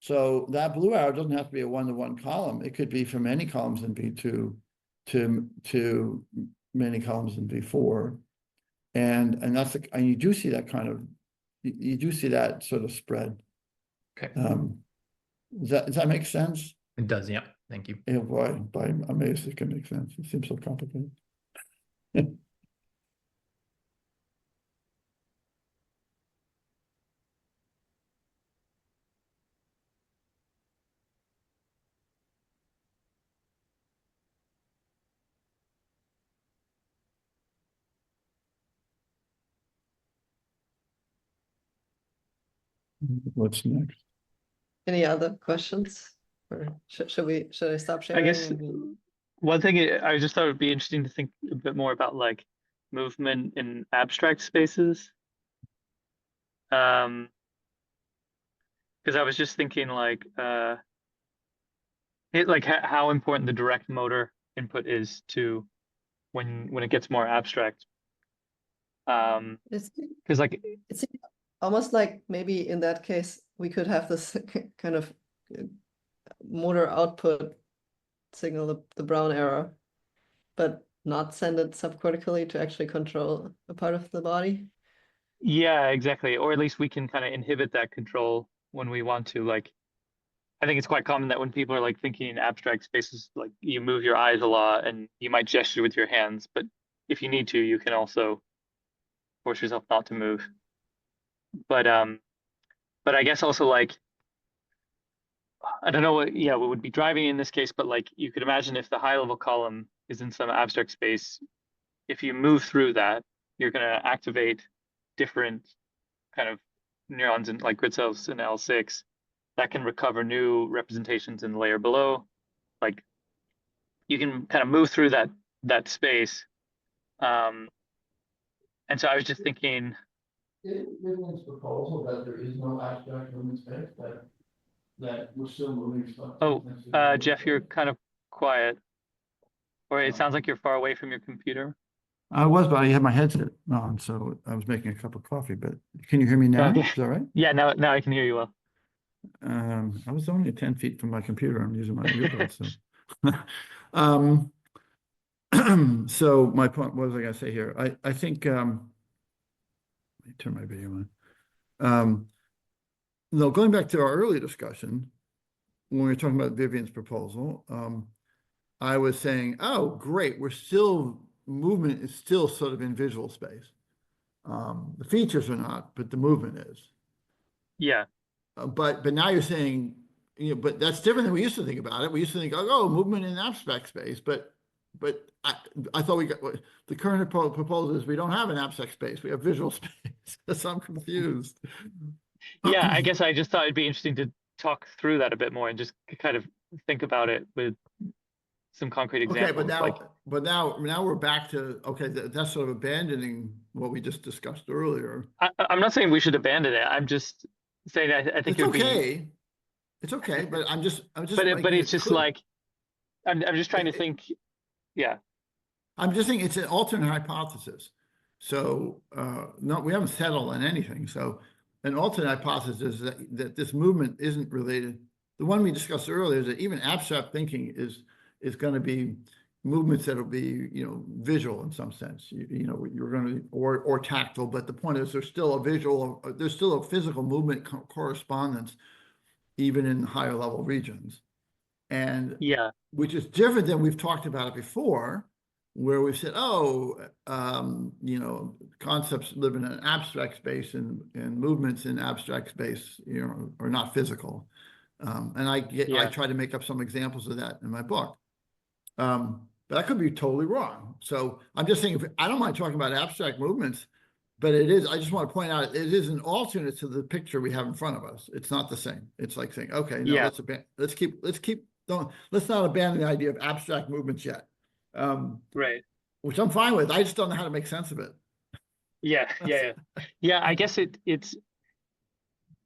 So that blue arrow doesn't have to be a one-to-one column. It could be from many columns in V2 to many columns in V4. And and you do see that kind of, you do see that sort of spread. Okay. Does that make sense? It does, yeah. Thank you. Yeah, boy, I'm amazed it can make sense. It seems so complicated. What's next? Any other questions? Or should I stop sharing? I guess and one thing I just thought it would be interesting to think a bit more about, like, movement in abstract spaces. Because I was just thinking, like, how important the direct motor input is to when it gets more abstract. It's Because like it's almost like maybe in that case we could have this kind of motor output signal, the brown arrow, but not send it subcortically to actually control a part of the body. yeah, exactly. Or at least we can kind of inhibit that control when we want to. Like, I think it's quite common that when people are like thinking in abstract spaces, like you move your eyes a lot and you might gesture with your hands, but if you need to, you can also force yourself not to move. But I guess also, like, I don't know what would be driving in this case, but like you could imagine if the high level column is in some abstract space, if you move through that, you're gonna activate different kind of neurons and like grid cells in L6 that can recover new representations in the layer below. Like you can kind of move through that space. And so I was just thinking, Viviane's proposal that there is no abstract movement space, that we're still moving stuff. oh, Jeff, you're kind of quiet, or it sounds like you're far away from your computer. I was, but I had my headset on, so I was making a cup of coffee, but can you hear me now? Okay. Is that right? Yeah, now I can hear you well. I was only 10 feet from my computer. I'm using my earbuds, so. So my point, what was I gonna say here? I think, let me turn my video on. No, going back to our earlier discussion, when we were talking about Viviane's proposal, I was saying, oh, great, movement is still sort of in visual space. The features are not, but the movement is. Yeah. But now you're saying, but that's different than we used to think about it. We used to think, oh, movement in abstract space, but I thought the current proposal is we don't have an abstract space, we have visual space. So I'm confused. Yeah, I guess I just thought it'd be interesting to talk through that a bit more and just kind of think about it with some concrete examples. Okay, but now we're back to, okay, that's sort of abandoning what we just discussed earlier. I'm not saying we should abandon it. I'm just saying I think It's it would okay. It's okay, but I'm just. But it's just clear. like, I'm just trying to think. Yeah. I'm just thinking it's an alternate hypothesis. So no, we haven't settled on anything. So an alternate hypothesis is that this movement isn't related. The one we discussed earlier is that even abstract thinking is going to be movements that will be, visual in some sense. You're going to or tactile, but the point is there's still a physical movement correspondence even in higher level regions. And yeah, which is different than we've talked about it before, where we've said, concepts live in an abstract space and movements in abstract space, are not physical. And I try to make up some examples of that in my book. But I could be totally wrong. So I'm just saying, I don't mind talking about abstract movements, but I just want to point out, it is an alternate to the picture we have in front of us. It's not the same. It's like saying, okay, no, let's not abandon the idea of abstract movements yet. right. Which I'm fine with. I just don't know how to make sense of it. Yeah. I guess it's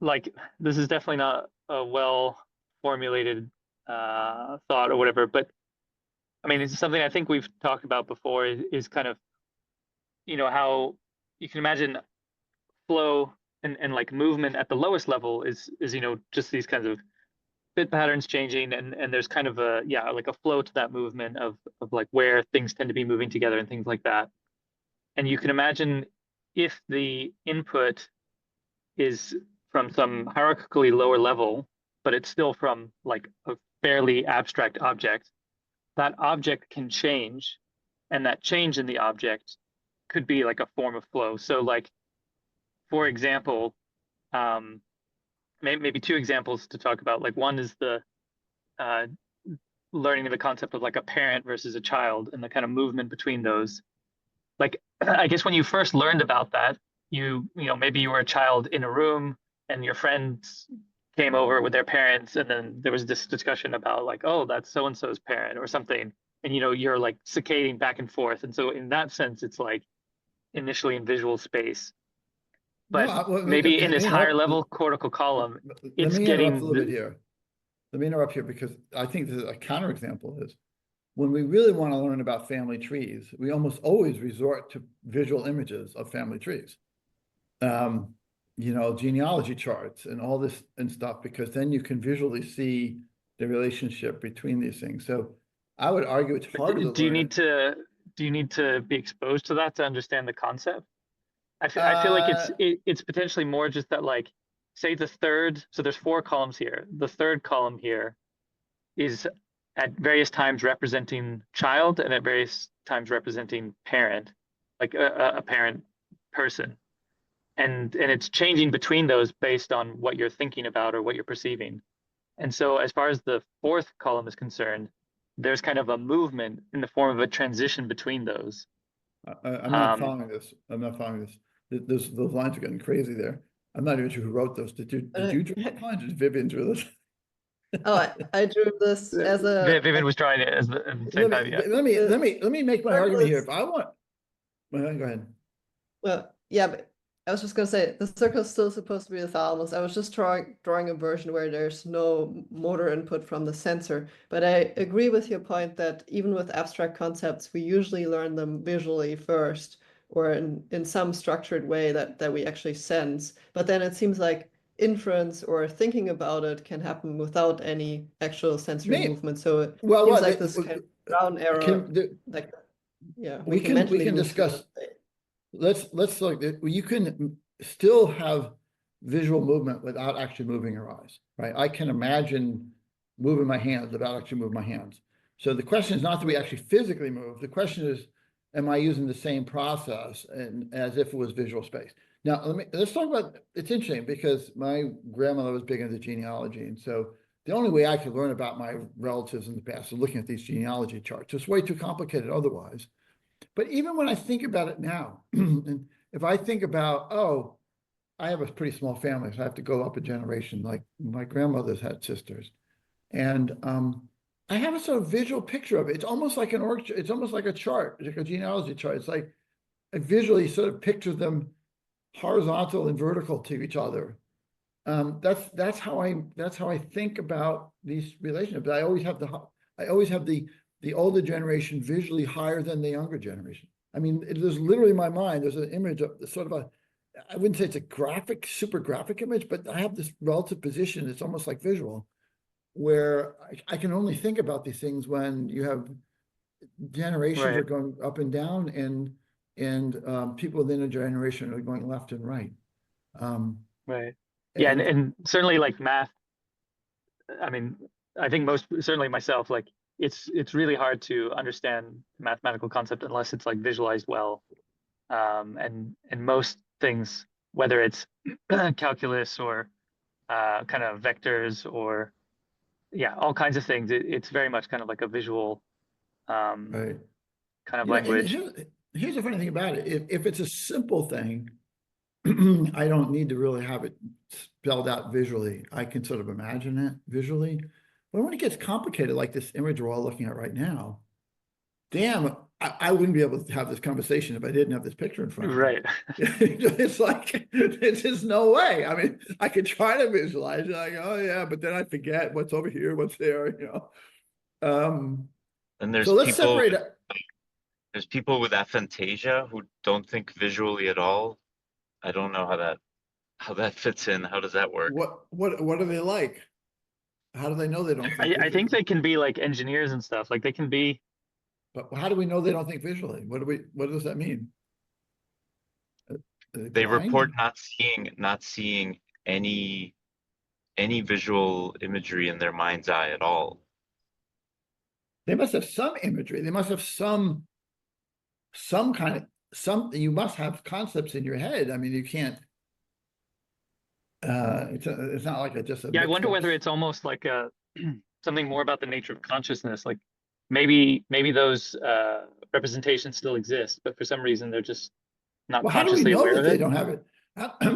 like, this is definitely not a well formulated thought or whatever, but I mean, it's something I think we've talked about before is kind of, how you can imagine flow and like movement at the lowest level is just these kinds of bit patterns changing, and there's kind of like a flow to that movement of like where things tend to be moving together and things like that. And you can imagine if the input is from some hierarchically lower level, but it's still from like a fairly abstract object, that object can change, and that change in the object could be like a form of flow. So like, for example, maybe two examples to talk about. Like, one is the learning of the concept of like a parent versus a child and the kind of movement between those. Like, I guess when you first learned about that, maybe you were a child in a room and your friends came over with their parents, and then there was this discussion about like, oh, that's so and so's parent or something, and you're like saccading back and forth, and so in that sense it's like initially in visual space, but maybe in this higher level cortical column it's getting a little bit here. Let me interrupt here, because I think this is a counterexample is when we really want to learn about family trees, we almost always resort to visual images of family trees. Genealogy charts and all this and stuff, because then you can visually see the relationship between these things. So I would argue it's harder to learn. Do you need to be exposed to that to understand the concept? I feel like it's potentially more just that, like, say so there's 4 columns here. The third column here is at various times representing child and at various times representing parent, like a parent person. And it's changing between those based on what you're thinking about or what you're perceiving. And so as far as the 4th column is concerned, there's kind of a movement in the form of a transition between those. I'm not following this. Those lines are getting crazy there. I'm not even sure who wrote those. Did you draw the lines, or did Viviane draw this? Oh, I drew this as a Vivian was trying it at the same time. Yeah. Let me make my Circle argument here. is- If I want, well, go ahead. Well, yeah, but I was just gonna say the circle is still supposed to be the thalamus. I was just drawing a version where there's no motor input from the sensor. But I agree with your point that even with abstract concepts, we usually learn them visually first, or in some structured way that we actually sense. But then it seems like inference or thinking about it can happen without any actual sensory movement. So it seems like this kind of round error, like yeah, we can mentally move through discuss. it. Let's look. You can still have visual movement without actually moving your eyes, right? I can imagine moving my hands without actually moving my hands. So the question is not that we actually physically move. The question is, am I using the same process and as if it was visual space? Now let's talk about. It's interesting because my grandmother was big into genealogy, and so the only way I could learn about my relatives in the past is looking at these genealogy charts. It's way too complicated otherwise. But even when I think about it now, and if I think about, oh, I have a pretty small family, so I have to go up a generation. Like my grandmother's had sisters, and I have a sort of visual picture of it. It's almost like it's almost like a chart, like a genealogy chart. It's like I visually sort of picture them horizontal and vertical to each other. That's how I think about these relationships. I always have the older generation visually higher than the younger generation. I mean, there's literally in my mind, there's an image of sort of I wouldn't say it's a super graphic image, but I have this relative position. It's almost like visual, where I can only think about these things when you have generations are going up and down, and people within a generation are going left and right. Right. Yeah, and certainly like math. I mean, I think certainly myself, like it's really hard to understand mathematical concept unless it's like visualized well. And most things, whether it's calculus or kind of vectors or all kinds of things, it's very much kind of like a visual Right. kind of language. Here's the funny thing about it. If it's a simple thing, I don't need to really have it spelled out visually. I can sort of imagine it visually. But when it gets complicated, like this image we're all looking at right now, damn, I wouldn't be able to have this conversation if I didn't have this picture in front of me. Right. It's like, there's just no way. I mean, I could try to visualize it. Like, oh yeah, but then I forget what's over here, what's there, you know. And there's So let's people, separate it. there's people with aphantasia who don't think visually at all. I don't know how that fits in. How does that work? What are they like? How do they know they don't think I think they can be like engineers and stuff. Like they can be. But how do we know they don't think visually? What does that mean? They blind? report not seeing any visual imagery in their mind's eye at all. They must have some imagery. They must have some kind of something. You must have concepts in your head. I mean, you can't. It's not like just a. Yeah, I wonder whether it's almost like a something more about the nature of consciousness. Like maybe those representations still exist, but for some reason they're just not consciously aware of it. They don't have it.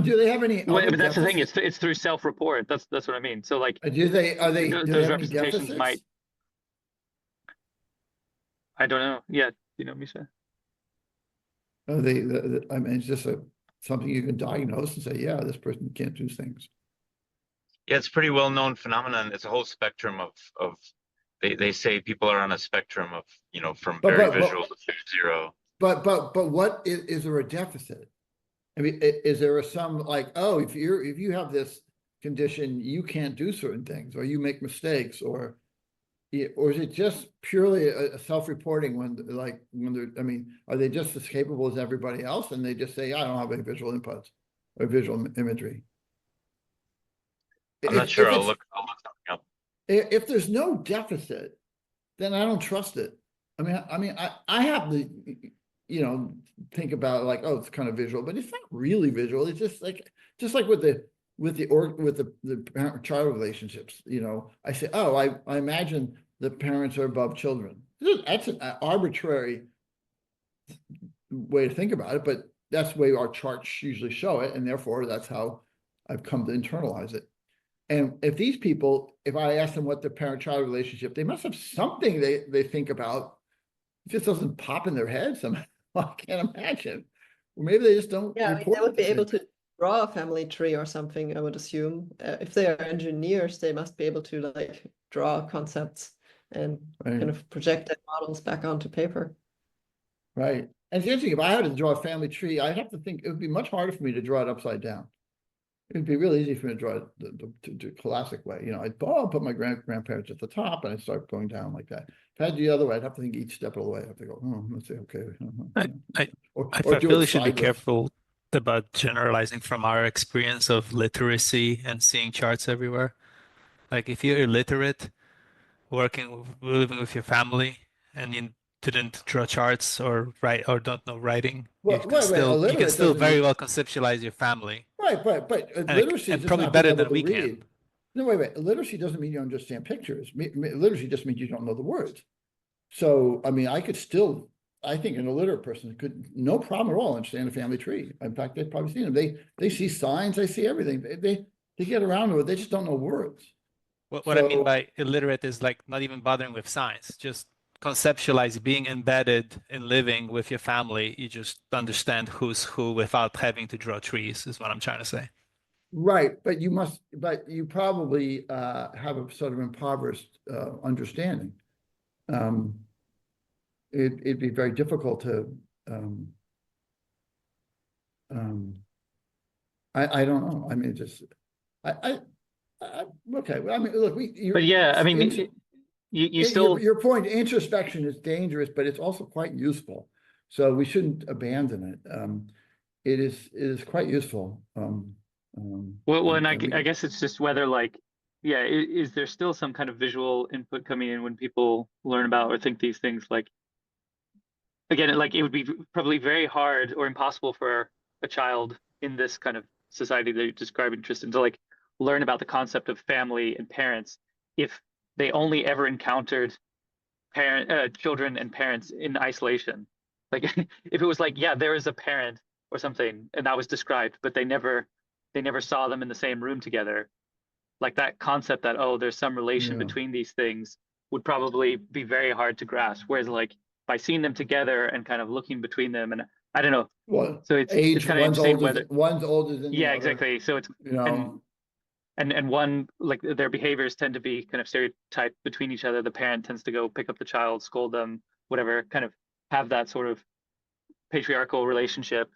Do they have any? Well, but that's the thing. It's through self-report. That's what I mean. So like, do they those have representations any might. I don't know. Yeah, you know, Misha. Oh, I mean, it's just something you can diagnose and say, yeah, this person can't do things. Yeah, it's a pretty well-known phenomenon. It's a whole spectrum of they say people are on a spectrum of, you know, from very visual to zero. But what is there a deficit? I mean, is there some like, oh, if you have this condition, you can't do certain things, or you make mistakes, or is it just purely a self-reporting when they're, I mean, are they just as capable as everybody else, and they just say, I don't have any visual inputs or visual imagery? I'm not sure. I'll look something up. If there's no deficit, then I don't trust it. I mean, I have to, you know, think about like, oh, it's kind of visual, but it's not really visual. It's just like with the parent-child relationships, you know, I say, oh, I imagine the parents are above children. That's an arbitrary way to think about it, but that's the way our charts usually show it, and therefore that's how I've come to internalize it. And if these people, if I ask them what their parent-child relationship, they must have something they think about. It just doesn't pop in their head somehow. I can't imagine. Or maybe they just don't Yeah, I mean, report they would be these able things. to draw a family tree or something, I would assume. If they are engineers, they must be able to like draw concepts and Right. kind of project their models back onto paper. Right. And it's interesting, if I had to draw a family tree, I'd have to think, it would be much harder for me to draw it upside down. It'd be really easy for me to draw it the classic way. You know, I'd put my grandparents at the top and I'd start going down like that. If I had the other way, I'd have to think each step of the way. I'd have to go, oh, let's see, okay. I Or do feel it we should be sideways. careful about generalizing from our experience of literacy and seeing charts everywhere. Like if you're illiterate, living with your family, and you didn't draw charts or write or don't know writing, Well, you can wait, still illiterate very doesn't well conceptualize your family, Right, but and literacy is and just probably not being better able than to we read. can. No, wait. Literacy doesn't mean you understand pictures. Literacy just means you don't know the words. So, I mean, I think an illiterate person could, no problem at all, understand a family tree. In fact, they've probably seen them. They see signs, they see everything. They get around with it. They just don't know words. What I mean So- by illiterate is like not even bothering with science, just conceptualize being embedded in living with your family. You just understand who's who without having to draw trees, is what I'm trying to say. Right, but you probably have a sort of impoverished understanding. It'd be very difficult to I don't know. I mean, just okay. Well, I mean, look, But yeah, I mean, you still your point, introspection is dangerous, but it's also quite useful. So we shouldn't abandon it. It is quite useful. well, and I we- guess it's just whether like, yeah, is there still some kind of visual input coming in when people learn about or think these things? Like, again, like it would be probably very hard or impossible for a child in this kind of society that you're describing, Tristan, to like learn about the concept of family and parents if they only ever encountered children and parents in isolation. Like if it was like, yeah, there is a parent or something and that was described, but they never saw them in the same room together. Like that concept that, oh, there's some relation Yeah. between these things would probably be very hard to grasp. Whereas like by seeing them together and kind of looking between them, and I don't know. Well, So it's age, kind of one's interesting older, whether, one's older than the yeah, other, exactly. So it's, you know. and one, like their behaviors tend to be kind of stereotyped between each other. The parent tends to go pick up the child, scold them, whatever, kind of have that sort of patriarchal relationship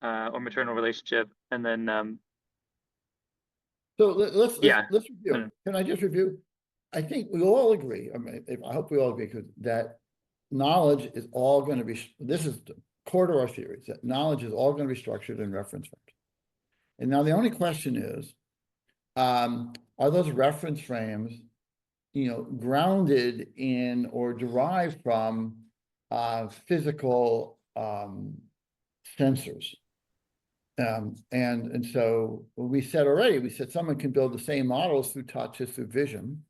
or maternal relationship. And then, So let's yeah. review. Can I just review? I think we all agree, I mean, I hope we all agree, that knowledge is all going to be, this is core to our theories, that knowledge is all going to be structured in reference frames. And now the only question is, are those reference frames, you know, grounded in or derived from physical sensors? And so we said someone can build the same models through touch as through vision.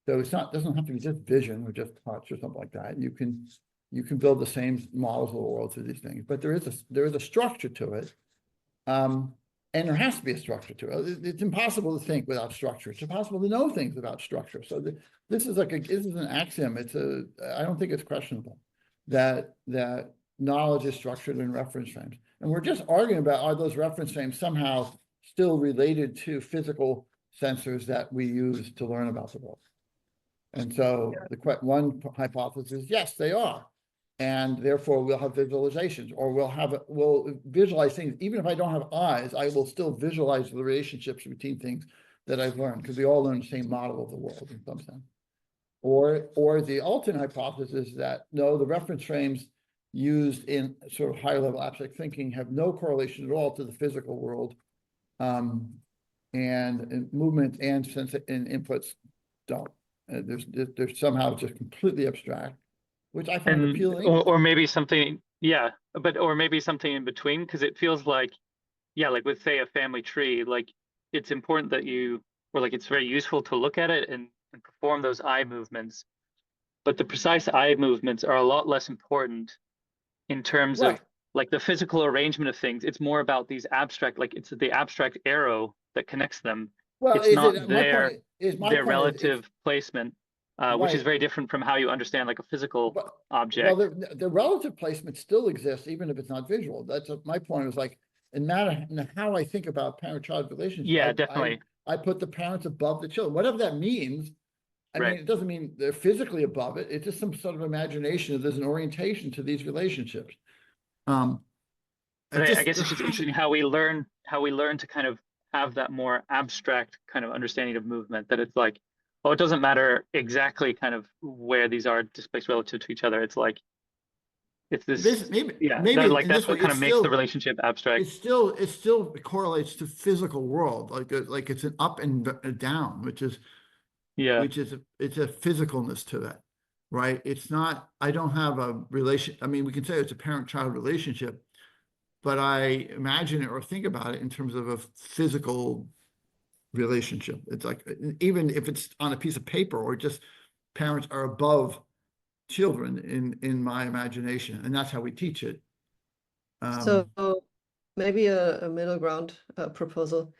So doesn't have to be just vision or just touch or something like that. You can build the same models of the world through these things, but there is a structure to it. And there has to be a structure to it. It's impossible to think without structure. It's impossible to know things without structure. So this is an axiom. I don't think it's questionable that knowledge is structured in reference frames. And we're just arguing about, are those reference frames somehow still related to physical sensors that we use to learn about the world? And so one hypothesis, yes, they are. And therefore we'll have visualizations, or we'll visualize things. Even if I don't have eyes, I will still visualize the relationships between things that I've learned, because we all learn the same model of the world in some sense. Or the alternate hypothesis that no, the reference frames used in sort of higher level abstract thinking have no correlation at all to the physical world, and movement and sense and inputs don't. They're somehow just completely abstract, which I find And appealing. or maybe something, yeah, or maybe something in between, because it feels like, yeah, like with say a family tree, like it's important that it's very useful to look at it and perform those eye movements, but the precise eye movements are a lot less important in terms of like the physical arrangement of things. It's more about these abstract, like it's the abstract arrow that connects them. Well, it's is not it, my point is, my their point is, relative placement, which is right. very different from how you understand like a physical Well, object. the relative placement still exists, even if it's not visual. My point is like, no matter how I think about parent-child relationships, Yeah, definitely. I put the parents above the children, whatever that means. I Right. mean, it doesn't mean they're physically above it. It's just some sort of imagination that there's an orientation to these relationships. But I guess it's just interesting how we learn to kind of have that more abstract kind of understanding of movement, that it's like, oh, it doesn't matter exactly kind of where these are displaced relative to each other. It's like, it's this, that's what kind of makes the relationship abstract. It still correlates to physical world, like it's an up and a down, which is it's a physicalness to that, right? It's not, I don't have a relation. I mean, we can say it's a parent-child relationship, but I imagine it or think about it in terms of a physical relationship. It's like, even if it's on a piece of paper or just parents are above children in my imagination, and that's how we teach it. So maybe a middle ground proposal.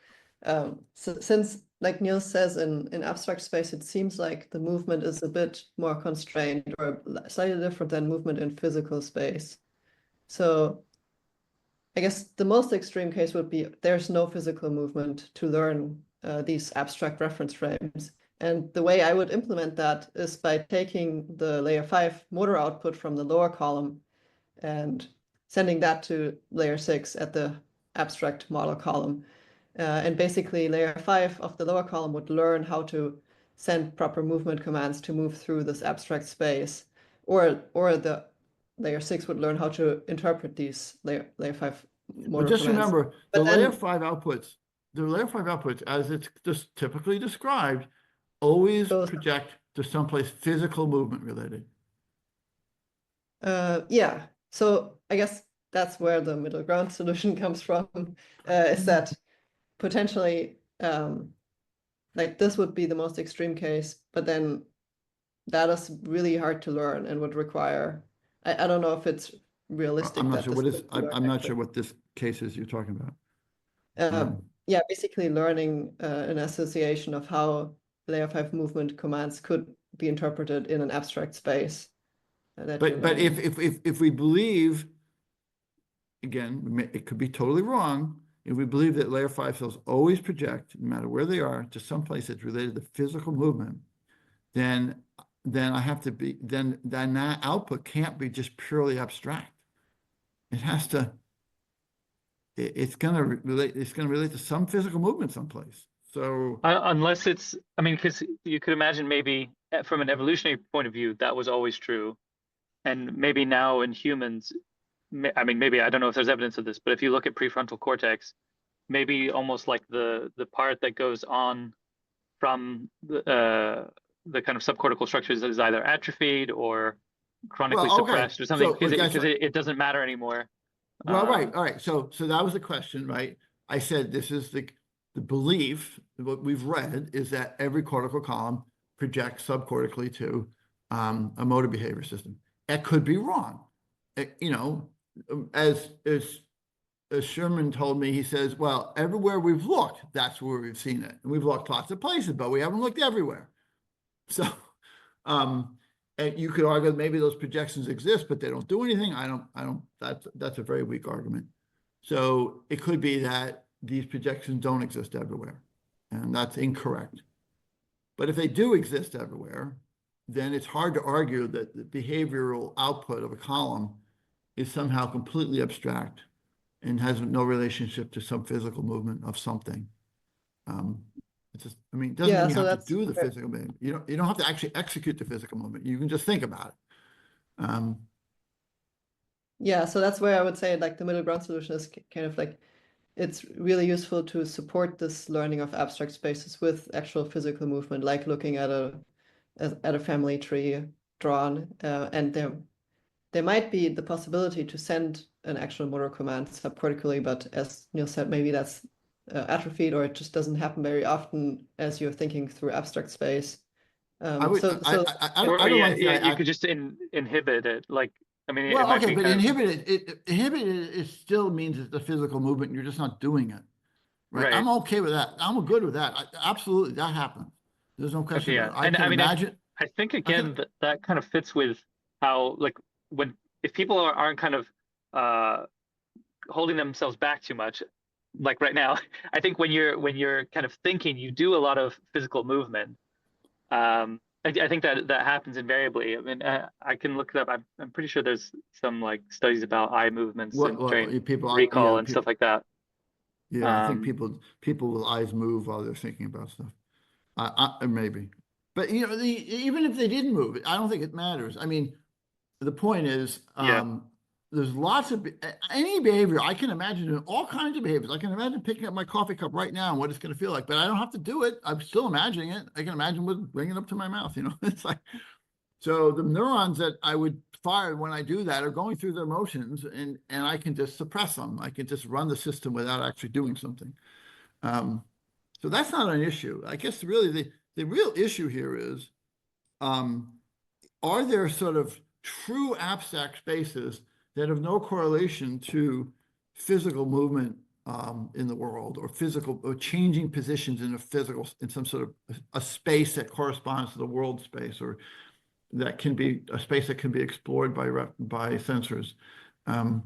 Since, like Niels says, in abstract space, it seems like the movement is a bit more constrained or slightly different than movement in physical space. So I guess the most extreme case would be there's no physical movement to learn these abstract reference frames. And the way I would implement that is by taking the layer 5 motor output from the lower column and sending that to layer 6 at the abstract model column. And basically layer 5 of the lower column would learn how to send proper movement commands to move through this abstract space, or the layer 6 would learn how to interpret these layer 5 motor just commands. remember, the layer 5 outputs, as it's just typically described, always project to someplace physical movement related. Yeah, so I guess that's where the middle ground solution comes from, is that potentially like this would be the most extreme case, but then that is really hard to learn and would require, I don't know if it's realistic. I'm not sure I'm not sure what this case is you're talking about. Yeah, basically learning an association of how layer 5 movement commands could be interpreted in an abstract space. But if we believe, again, it could be totally wrong. If we believe that layer 5 cells always project, no matter where they are, to someplace that's related to physical movement, then I have to be, then that output can't be just purely abstract. It has to, it's gonna relate to some physical movement someplace. So unless it's, I mean, because you could imagine maybe from an evolutionary point of view, that was always true. And maybe now in humans, I mean, maybe, I don't know if there's evidence of this, but if you look at prefrontal cortex, maybe almost like the part that goes on from the kind of subcortical structures is either atrophied or chronically suppressed or something, because it doesn't matter anymore. Well, right, all right. So that was the question, right? I said this is the belief, what we've read is that every cortical column projects subcortically to a motor behavior system. That could be wrong. You know, as Sherman told me, he says, well, everywhere we've looked, that's where we've seen it. And we've looked lots of places, but we haven't looked everywhere. So, and you could argue that maybe those projections exist, but they don't do anything. That's a very weak argument. So it could be that these projections don't exist everywhere, and that's incorrect. But if they do exist everywhere, then it's hard to argue that the behavioral output of a column is somehow completely abstract and has no relationship to some physical movement of something. It's just, I mean, it doesn't mean you have to do the physical movement. You don't have to actually execute the physical movement. You can just think about it. Yeah, so that's where I would say like the middle ground solution is kind of like, it's really useful to support this learning of abstract spaces with actual physical movement, like looking at a family tree drawn, and there might be the possibility to send an actual motor command subcortically, but as Neil said, maybe that's atrophied, or it just doesn't happen very often as you're thinking through abstract space. You could just inhibit it, like, I mean, well, okay, but inhibit it still means it's the physical movement, and you're just not doing it. right? Right. I'm okay with that. I'm good with that. Absolutely, that happens. There's no question. Yeah. I And can I mean, imagine. I think I can- again that kind of fits with how, like, when if people aren't kind of holding themselves back too much, like right now, I think when you're kind of thinking, you do a lot of physical movement. I think that happens invariably. I mean, I can look it up. I'm pretty sure there's some like studies about eye movements and during people recall yeah, and stuff like that. Yeah, I think Um, people with eyes move while they're thinking about stuff. Maybe, but you know, even if they didn't move, I don't think it matters. I mean, the point is, Yeah. there's lots of any behavior. I can imagine doing all kinds of behaviors. I can imagine picking up my coffee cup right now and what it's going to feel like, but I don't have to do it. I'm still imagining it. I can imagine bringing it up to my mouth. You know, it's like, so the neurons that I would fire when I do that are going through their motions, and I can just suppress them. I can just run the system without actually doing something. So that's not an issue. I guess really the real issue here is, are there sort of true abstract spaces that have no correlation to physical movement in the world, or physical, or changing positions in some sort of a space that corresponds to the world space, or that can be a space that can be explored by sensors. I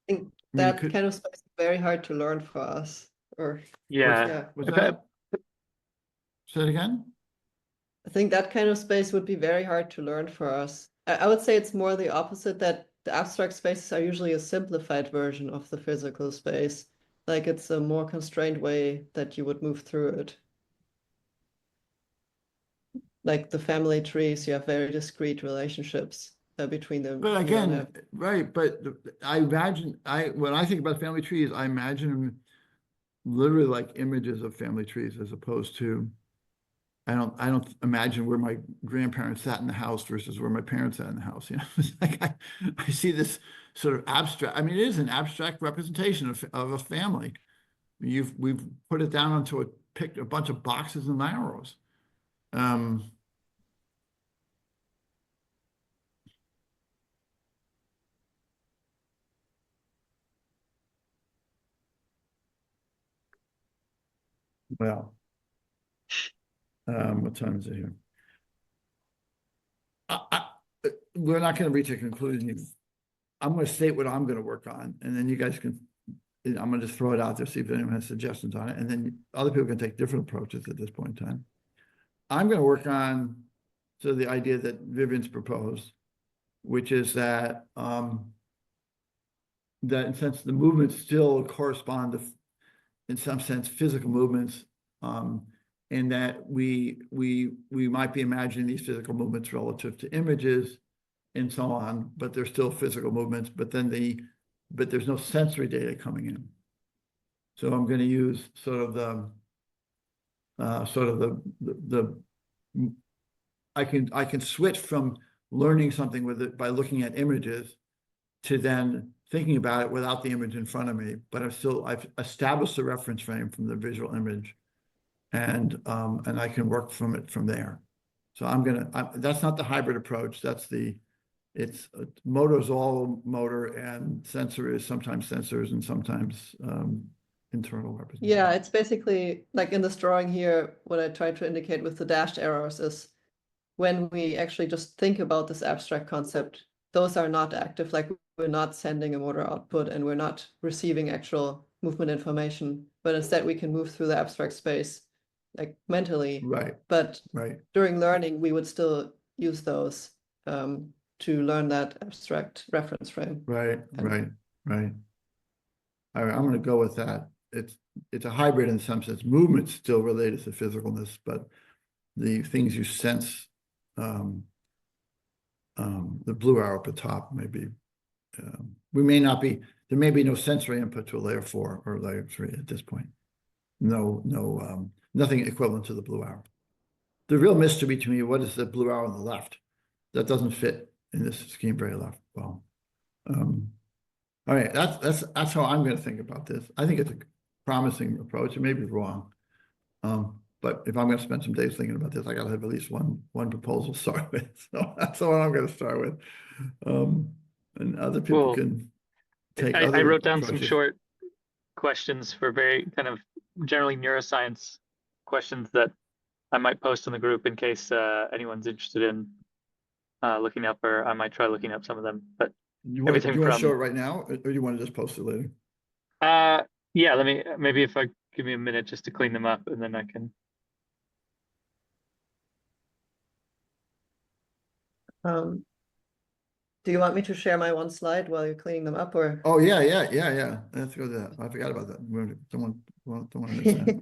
think that kind of space is very hard to learn for us. Or yeah. What's that? Say it again? I think that kind of space would be very hard to learn for us. I would say it's more the opposite, that the abstract spaces are usually a simplified version of the physical space. Like it's a more constrained way that you would move through it. Like the family trees, you have very discrete relationships between them. But again, right, but I imagine, when I think about family trees, I imagine them literally like images of family trees, as opposed to, I don't imagine where my grandparents sat in the house versus where my parents sat in the house. You know, it's like I see this sort of abstract. I mean, it is an abstract representation of a family. We've put it down onto picked a bunch of boxes and arrows. Well, what time is it here? We're not going to reach a conclusion. I'm going to state what I'm going to work on, and then you guys can, I'm going to just throw it out there, see if anyone has suggestions on it, and then other people can take different approaches at this point in time. I'm going to work on the idea that Viviane's proposed, which is that that in sense the movements still correspond to, in some sense, physical movements, and that we might be imagining these physical movements relative to images and so on, but they're still physical movements, but there's no sensory data coming in. So I'm going to use I can switch from learning something with it by looking at images to then thinking about it without the image in front of me, but I've established the reference frame from the visual image, and I can work from there. So that's not the hybrid approach. It's motor is all motor, and sensor is sometimes sensors and sometimes internal representation. Yeah, it's basically like in this drawing here, what I tried to indicate with the dashed arrows is when we actually just think about this abstract concept, those are not active. Like we're not sending a motor output and we're not receiving actual movement information, but instead we can move through the abstract space like mentally. Right. But right. During learning, we would still use those to learn that abstract reference frame. Right. All right, I'm going to go with that. It's a hybrid in some sense. Movement's still related to physicalness, but the things you sense, the blue arrow up at top may be, there may be no sensory input to a layer 4 or layer 3 at this point. Nothing equivalent to the blue arrow. The real mystery to me, what is the blue arrow on the left? That doesn't fit in this scheme very well. All right, that's how I'm going to think about this. I think it's a promising approach. It may be wrong, but if I'm going to spend some days thinking about this, I got to have at least one proposal to start with. So that's what I'm going to start with, and other people can take. I wrote down some approaches. short questions for very kind of generally neuroscience questions that I might post in the group in case anyone's interested in looking up, or I might try looking up some of them. But You everything want to show it from right now, or do you want to just post it later? yeah, let me maybe if I give me a minute just to clean them up, and then I can. Do you want me to share my one slide while you're cleaning them up, or? Oh, yeah. Let's go to that. I forgot about that. Don't want to miss that.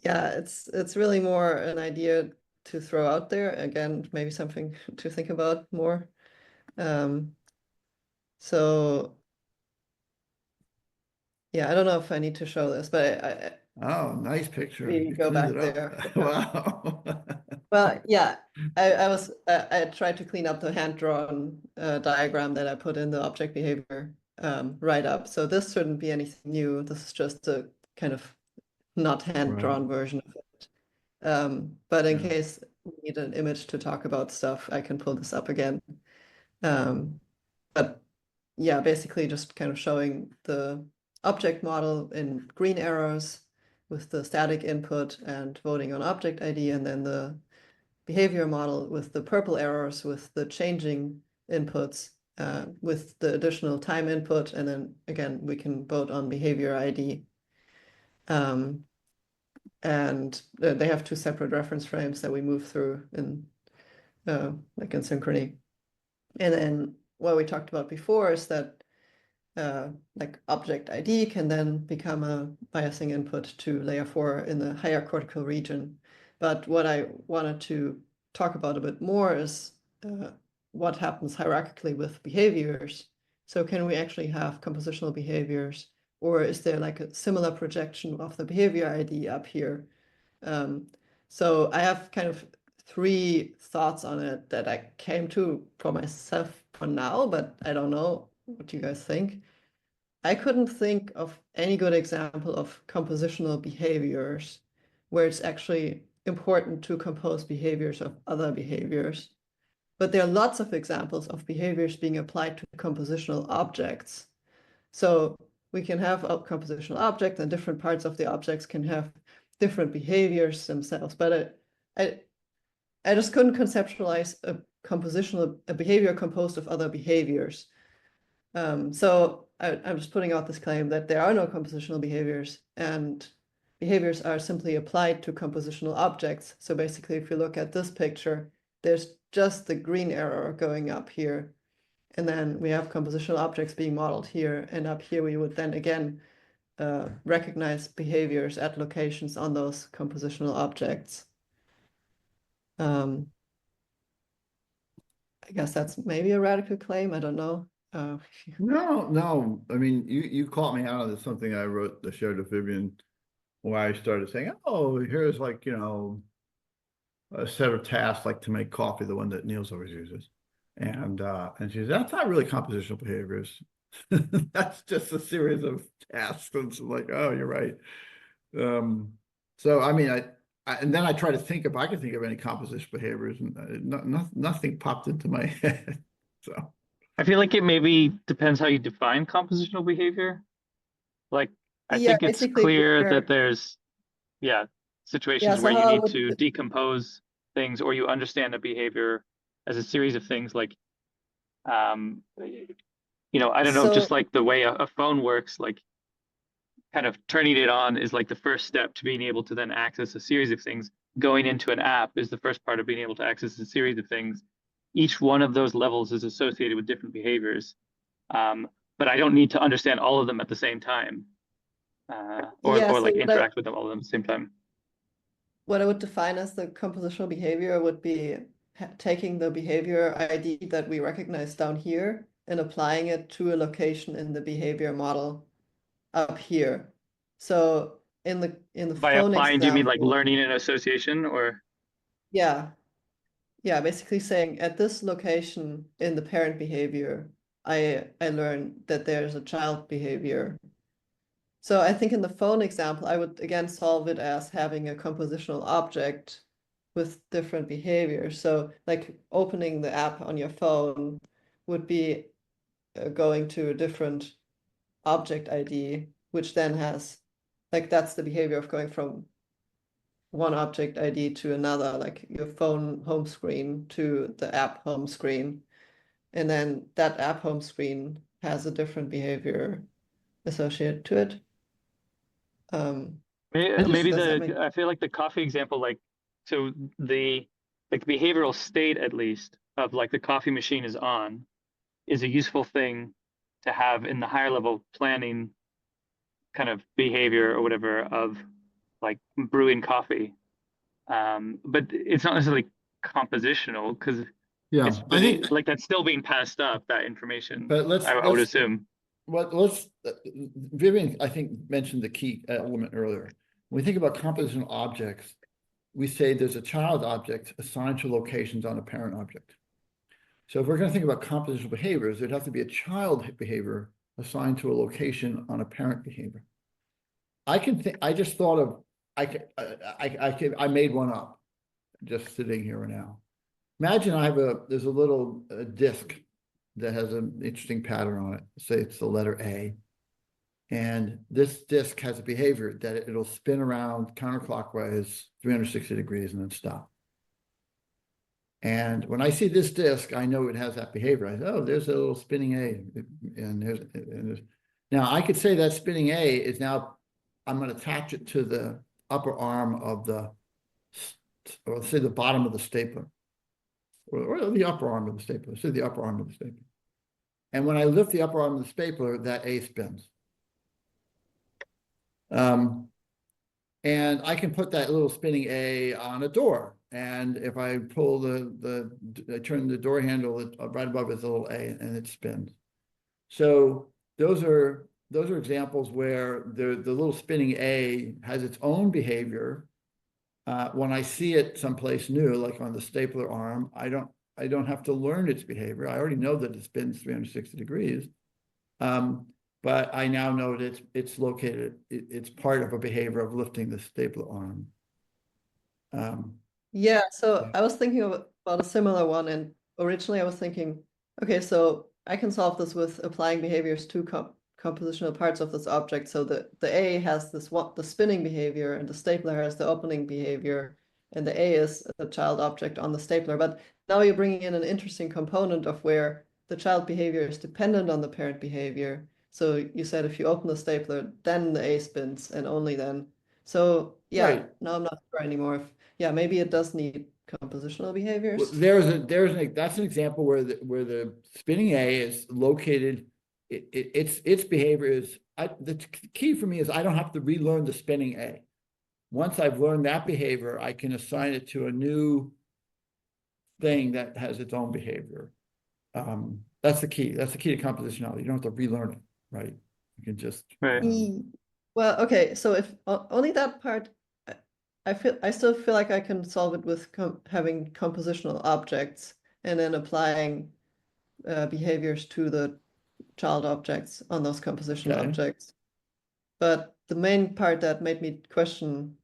Yeah, it's really more an idea to throw out there. Again, maybe something to think about more. So yeah, I don't know if I need to show this, but I Oh, nice picture. we You go cleaned back it up. there. Wow. Well, yeah, I tried to clean up the hand-drawn diagram that I put in the object behavior write-up. So this shouldn't be anything new. This is just a kind of not hand-drawn version of it. But in Yeah. case we need an image to talk about stuff, I can pull this up again. But yeah, basically just kind of showing the object model in green arrows with the static input and voting on object ID, and then the behavior model with the purple arrows with the changing inputs with the additional time input, and then again we can vote on behavior ID. And they have two separate reference frames that we move through in like in synchrony. And then what we talked about before is that like object ID can then become a biasing input to layer 4 in the hierarchical region. But what I wanted to talk about a bit more is what happens hierarchically with behaviors. So can we actually have compositional behaviors, or is there like a similar projection of the behavior ID up here? So I have kind of 3 thoughts on it that I came to for myself for now, but I don't know what you guys think. I couldn't think of any good example of compositional behaviors where it's actually important to compose behaviors of other behaviors. But there are lots of examples of behaviors being applied to compositional objects. So we can have compositional objects, and different parts of the objects can have different behaviors themselves. But I just couldn't conceptualize a behavior composed of other behaviors. So I'm just putting out this claim that there are no compositional behaviors, and behaviors are simply applied to compositional objects. So basically, if you look at this picture, there's just the green arrow going up here. And then we have compositional objects being modeled here. And up here, we would then again recognize behaviors at locations on those compositional objects. I guess that's maybe a radical claim. I don't know. No. I mean, you caught me out on this, something I wrote, I shared with Viviane, where I started saying, oh, here's like, a set of tasks like to make coffee, the one that Niels always uses. And she says, that's not really compositional behaviors. That's just a series of tasks. And it's like, oh, you're right. So I mean, and then I try to think if I can think of any composition behaviors, and nothing popped into my head. So I feel like it maybe depends how you define compositional behavior. Like, I Yeah, think it's basically clear where- that there's, situations Yeah, so where you how need would to the- decompose things, or you understand a behavior as a series of things. Like, I don't know, just So- like the way a phone works, like kind of turning it on is like the first step to being able to then access a series of things. Going into an app is the first part of being able to access a series of things. Each one of those levels is associated with different behaviors. But I don't need to understand all of them at the same time, or Yeah, like so interact with them all of them at the same time. what I would define as the compositional behavior would be taking the behavior ID that we recognize down here and applying it to a location in the behavior model up here. So in the By phone applying, do you mean like example- learning an association, or? Yeah. Yeah, basically saying at this location in the parent behavior, I learned that there's a child behavior. So I think in the phone example, I would again solve it as having a compositional object with different behaviors. So like opening the app on your phone would be going to a different object ID, which then has like that's the behavior of going from one object ID to another, like your phone home screen to the app home screen. And then that app home screen has a different behavior associated to it. Maybe does that make- I feel like the coffee example, like, so the like behavioral state at least of like the coffee machine is on is a useful thing to have in the higher level planning kind of behavior or whatever of like brewing coffee. But it's not necessarily compositional because Yeah, it's I think, like that's still being passed up, that information. but I would assume. let's Viviane, I think, mentioned the key element earlier. When we think about compositional objects, we say there's a child object assigned to locations on a parent object. So if we're going to think about compositional behaviors, there'd have to be a child behavior assigned to a location on a parent behavior. I just thought of, I made one up just sitting here now. Imagine there's a little disk that has an interesting pattern on it. Say it's the letter A. And this disk has a behavior that it'll spin around counterclockwise 360 degrees and then stop. And when I see this disk, I know it has that behavior. I say, oh, there's a little spinning A. And now I could say that spinning A is now, I'm going to attach it to the upper arm of or let's say the bottom of the stapler, or the upper arm of the stapler, say the upper arm of the stapler. And when I lift the upper arm of the stapler, that A spins. And I can put that little spinning A on a door. And if I pull I turn the door handle right above it's a little A and it spins. So those are examples where the little spinning A has its own behavior. When I see it someplace new, like on the stapler arm, I don't have to learn its behavior. I already know that it spins 360 degrees. But I now know that it's located, it's part of a behavior of lifting the stapler arm. Yeah, so I was thinking about a similar one, and originally I was thinking, okay, so I can solve this with applying behaviors to compositional parts of this object. So the A has the spinning behavior, and the stapler has the opening behavior, and the A is a child object on the stapler. But now you're bringing in an interesting component of where the child behavior is dependent on the parent behavior. So you said if you open the stapler, then the A spins, and only then. So yeah, Right. now I'm not sure anymore if, yeah, maybe it does need compositional behaviors. Well, that's an example where the spinning A is located. Its behavior is, the key for me is I don't have to relearn the spinning A. Once I've learned that behavior, I can assign it to a new thing that has its own behavior. That's the key. That's the key to compositionality. You don't have to relearn it, right? You can just Right. Well, okay, so if only that part, I still feel like I can solve it with having compositional objects and then applying behaviors to the child objects on those compositional Okay. objects. But the main part that made me question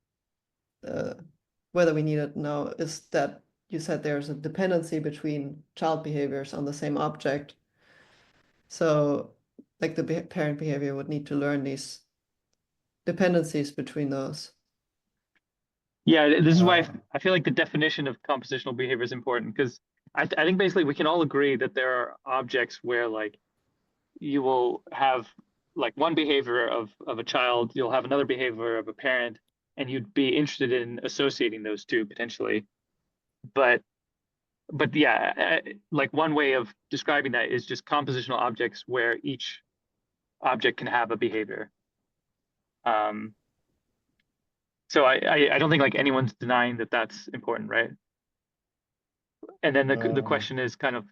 whether we need it now is that you said there's a dependency between child behaviors on the same object. So like the parent behavior would need to learn these dependencies between those. Yeah, this is why I feel like the definition of compositional behavior is important, because I think basically we can all agree that there are objects where like you will have like one behavior of a child, you'll have another behavior of a parent, and you'd be interested in associating those two potentially. But yeah, like one way of describing that is just compositional objects where each object can have a behavior. So I don't think like anyone's denying that that's important, right? And then the question is kind of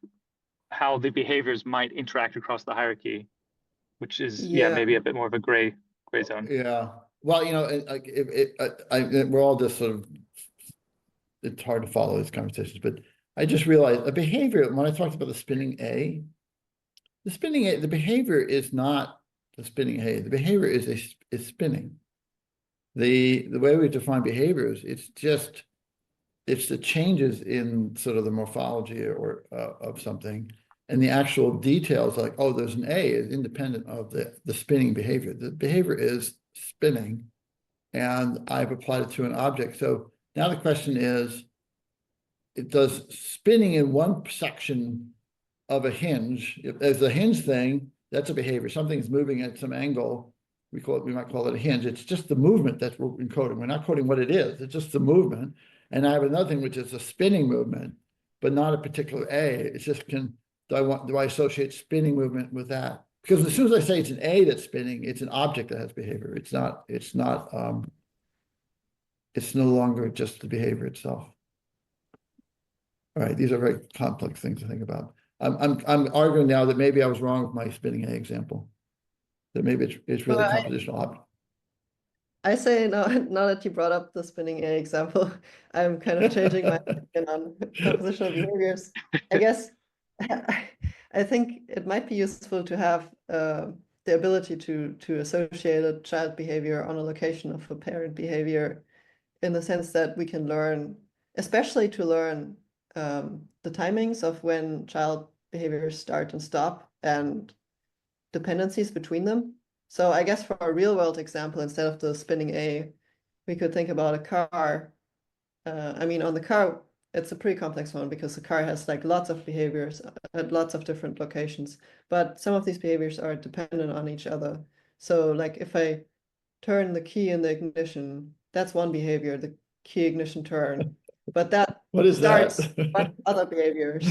how the behaviors might interact across the hierarchy, which is maybe a bit more of a gray zone. Yeah. Well, we're all just sort of, it's hard to follow these conversations, but I just realized a behavior, when I talked about the spinning A, the behavior is not the spinning A. The behavior is spinning. The way we define behaviors, it's the changes in sort of the morphology or of something, and the actual details, like, oh, there's an A, is independent of the spinning behavior. The behavior is spinning, and I've applied it to an object. So now the question is, it does spinning in one section of a hinge, if there's a hinge thing, that's a behavior. Something's moving at some angle. We might call it a hinge. It's just the movement that we're encoding. We're not coding what it is. It's just the movement. And I have another thing, which is a spinning movement, but not a particular A. It's just do I associate spinning movement with that? Because as soon as I say it's an A that's spinning, it's an object that has behavior. It's no longer just the behavior itself. All right, these are very complex things to think about. I'm arguing now that maybe I was wrong with my spinning A example. That maybe it's really compositional object. I say now that you brought up the spinning A example, I'm kind of changing my opinion on compositional behaviors. I guess I think it might be useful to have the ability to associate a child behavior on a location of a parent behavior, in the sense that we can learn, especially to learn the timings of when child behaviors start and stop and dependencies between them. So I guess for a real world example, instead of the spinning A, we could think about a car. I mean, on the car, it's a pretty complex one because the car has like lots of behaviors at lots of different locations, but some of these behaviors are dependent on each other. So like if I turn the key in the ignition, that's one behavior, the key ignition turn, but that What is starts that? other behaviors.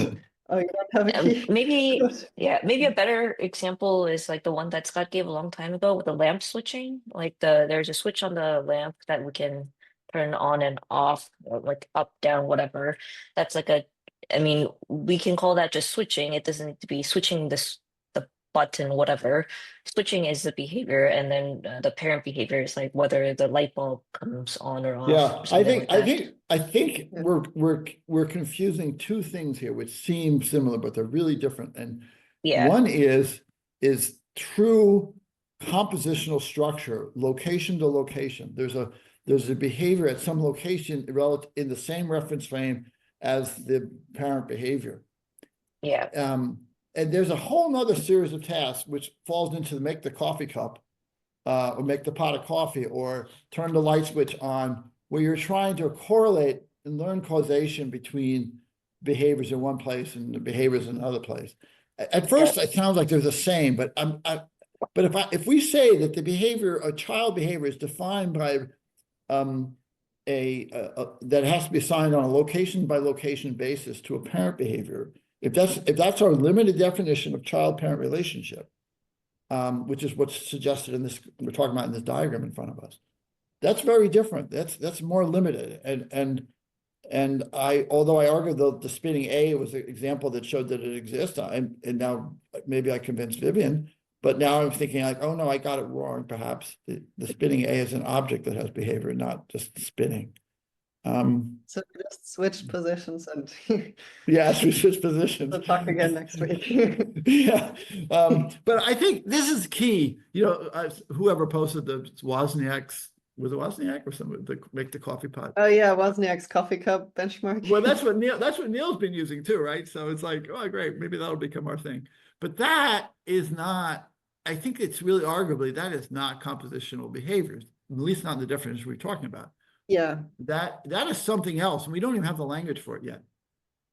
Oh, you don't have a key? Maybe a better example is like the one that Scott gave a long time ago with the lamp switching. Like there's a switch on the lamp that we can turn on and off, or like up, down, whatever. That's like I mean, we can call that just switching. It doesn't need to be switching the button, whatever. Switching is the behavior, and then the parent behavior is like whether the light bulb comes on or off. Yeah, or something like that. I think Yeah. we're confusing two things here, which seem similar, but they're really different. And Yeah. one is true compositional structure, location to location. There's a behavior at some location relative in the same reference frame as the parent behavior. Yeah. And there's a whole nother series of tasks which falls into make the coffee cup, or make the pot of coffee, or turn the light switch on, where you're trying to correlate and learn causation between behaviors in one place and the behaviors in another place. At first, it sounds like they're the same, but if we say that the behavior, a child behavior, is defined by that has to be assigned on a location by location basis to a parent behavior, if that's our limited definition of child-parent relationship, which is what's suggested in this, we're talking about in this diagram in front of us, that's very different. That's more limited. And although I argue the spinning A was an example that showed that it exists, and now maybe I convinced Viviane, but now I'm thinking like, oh no, I got it wrong. Perhaps the spinning A is an object that has behavior, not just spinning. So we just switched positions and yes, we switched positions. we'll talk again next week. Yeah, but I think this is key. You know, whoever posted the Wozniak's, was it Wozniak or somebody to make the coffee pot? Oh yeah, Wozniak's coffee cup benchmark. Well, that's what Niels been using too, right? So it's like, oh great, maybe that'll become our thing. But that is not. I think it's really arguably that is not compositional behaviors, at least not in the definition we're talking about. Yeah, that is something else, and we don't even have the language for it yet.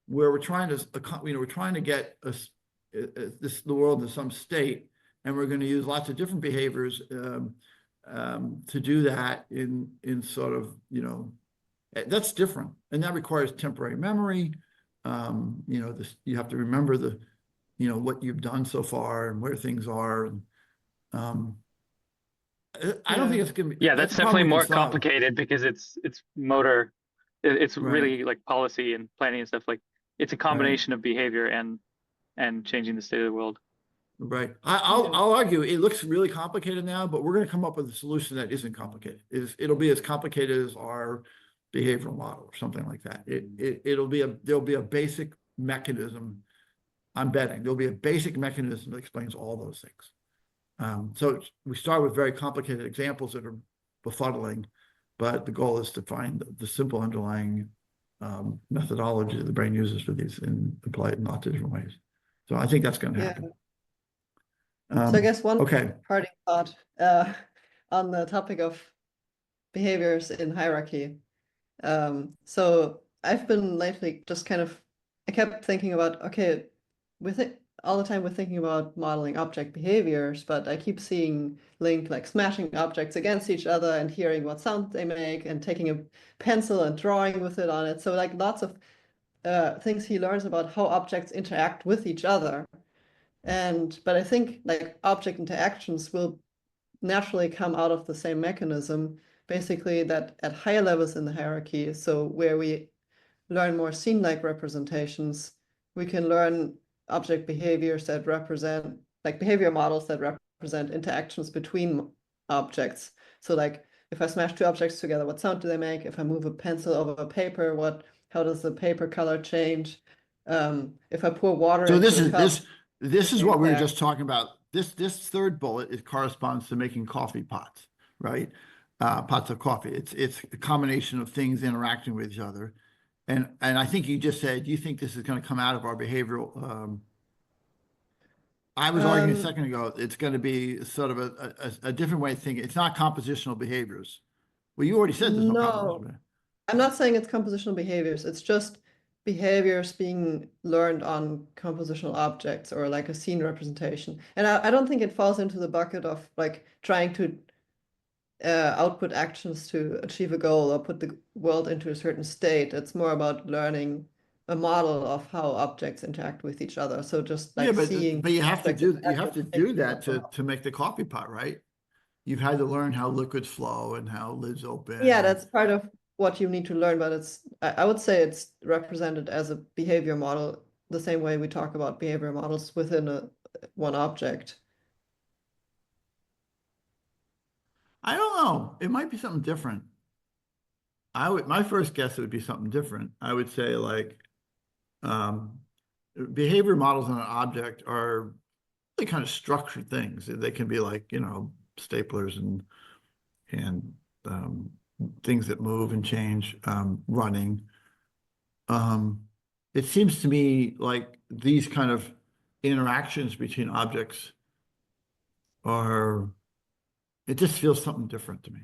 Where we're trying to get the world into some state, and we're going to use lots of different behaviors to do that in sort of, that's different, and that requires temporary memory. You have to remember what you've done so far and where things are. I don't think it's gonna be. Yeah, that's definitely more complicated because it's motor. It's really like policy and planning and stuff. Like it's a combination of behavior and changing the state of the world. Right. I'll argue it looks really complicated now, but we're going to come up with a solution that isn't complicated. It'll be as complicated as our behavioral model or something like that. There'll be a basic mechanism. I'm betting there'll be a basic mechanism that explains all those things. So we start with very complicated examples that are befuddling, but the goal is to find the simple underlying methodology that the brain uses for these and apply it in lots of different ways. So I think that's going to happen. So I guess one parting thought on the topic of behaviors in hierarchy. So I've been lately just kind of, I kept thinking about, okay, with it all the time we're thinking about modeling object behaviors, but I keep seeing Link like smashing objects against each other and hearing what sound they make and taking a pencil and drawing with it on it. So like lots of things he learns about how objects interact with each other. But I think like object interactions will naturally come out of the same mechanism, basically that at higher levels in the hierarchy, so where we learn more scene-like representations, we can learn object behaviors that represent, like behavior models that represent interactions between objects. So like if I smash two objects together, what sound do they make? If I move a pencil over a paper, how does the paper color change? If I pour water So into this a is cup, this is what we were impact. just talking about. This third bullet, it corresponds to making coffee pots, right? Pots of coffee. It's a combination of things interacting with each other. And I think you just said you think this is going to come out of our behavioral. I was arguing a second ago, it's going to be sort of a different way of thinking. It's not compositional behaviors. Well, you already said there's no compositional No, behavior. I'm not saying it's compositional behaviors. It's just behaviors being learned on compositional objects or like a scene representation. And I don't think it falls into the bucket of like trying to output actions to achieve a goal or put the world into a certain state. It's more about learning a model of how objects interact with each other. So just Yeah, like seeing but you have to objects do interact with that to make the coffee pot, right? You've had to learn how liquids flow and how lids open. Yeah, and- that's part of what you need to learn, but I would say it's represented as a behavior model the same way we talk about behavior models within one object. I don't know. It might be something different. My first guess it would be something different. I would say like behavior models on an object are really kind of structured things. They can be like, staplers and things that move and change, running. It seems to me like these kind of interactions between objects it just feels something different to me.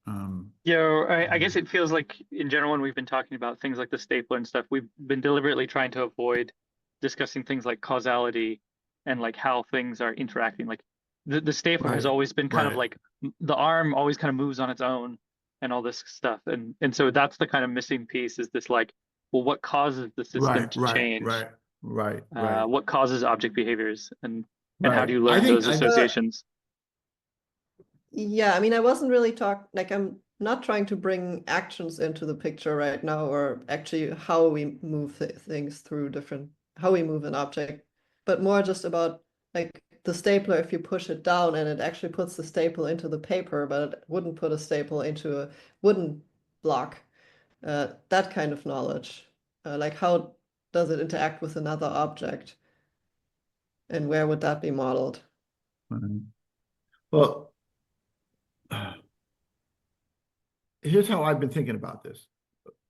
I guess it feels like in general when we've been talking about things like the stapler and stuff, we've been deliberately trying to avoid discussing things like causality and like how things are interacting. Like the stapler has Right, always been kind of right. like the arm always kind of moves on its own and all this stuff. And so that's the kind of missing piece is this like, well, what causes the system to change? Right. What causes object behaviors and how do you I learn think those associations? Yeah, I mean, I wasn't really like I'm not trying to bring actions into the picture right now, or actually how we move things through how we move an object, but more just about like the stapler, if you push it down and it actually puts the staple into the paper, but it wouldn't put a staple into a wooden block, that kind of knowledge. Like how does it interact with another object? And where would that be modeled? Well, here's how I've been thinking about this.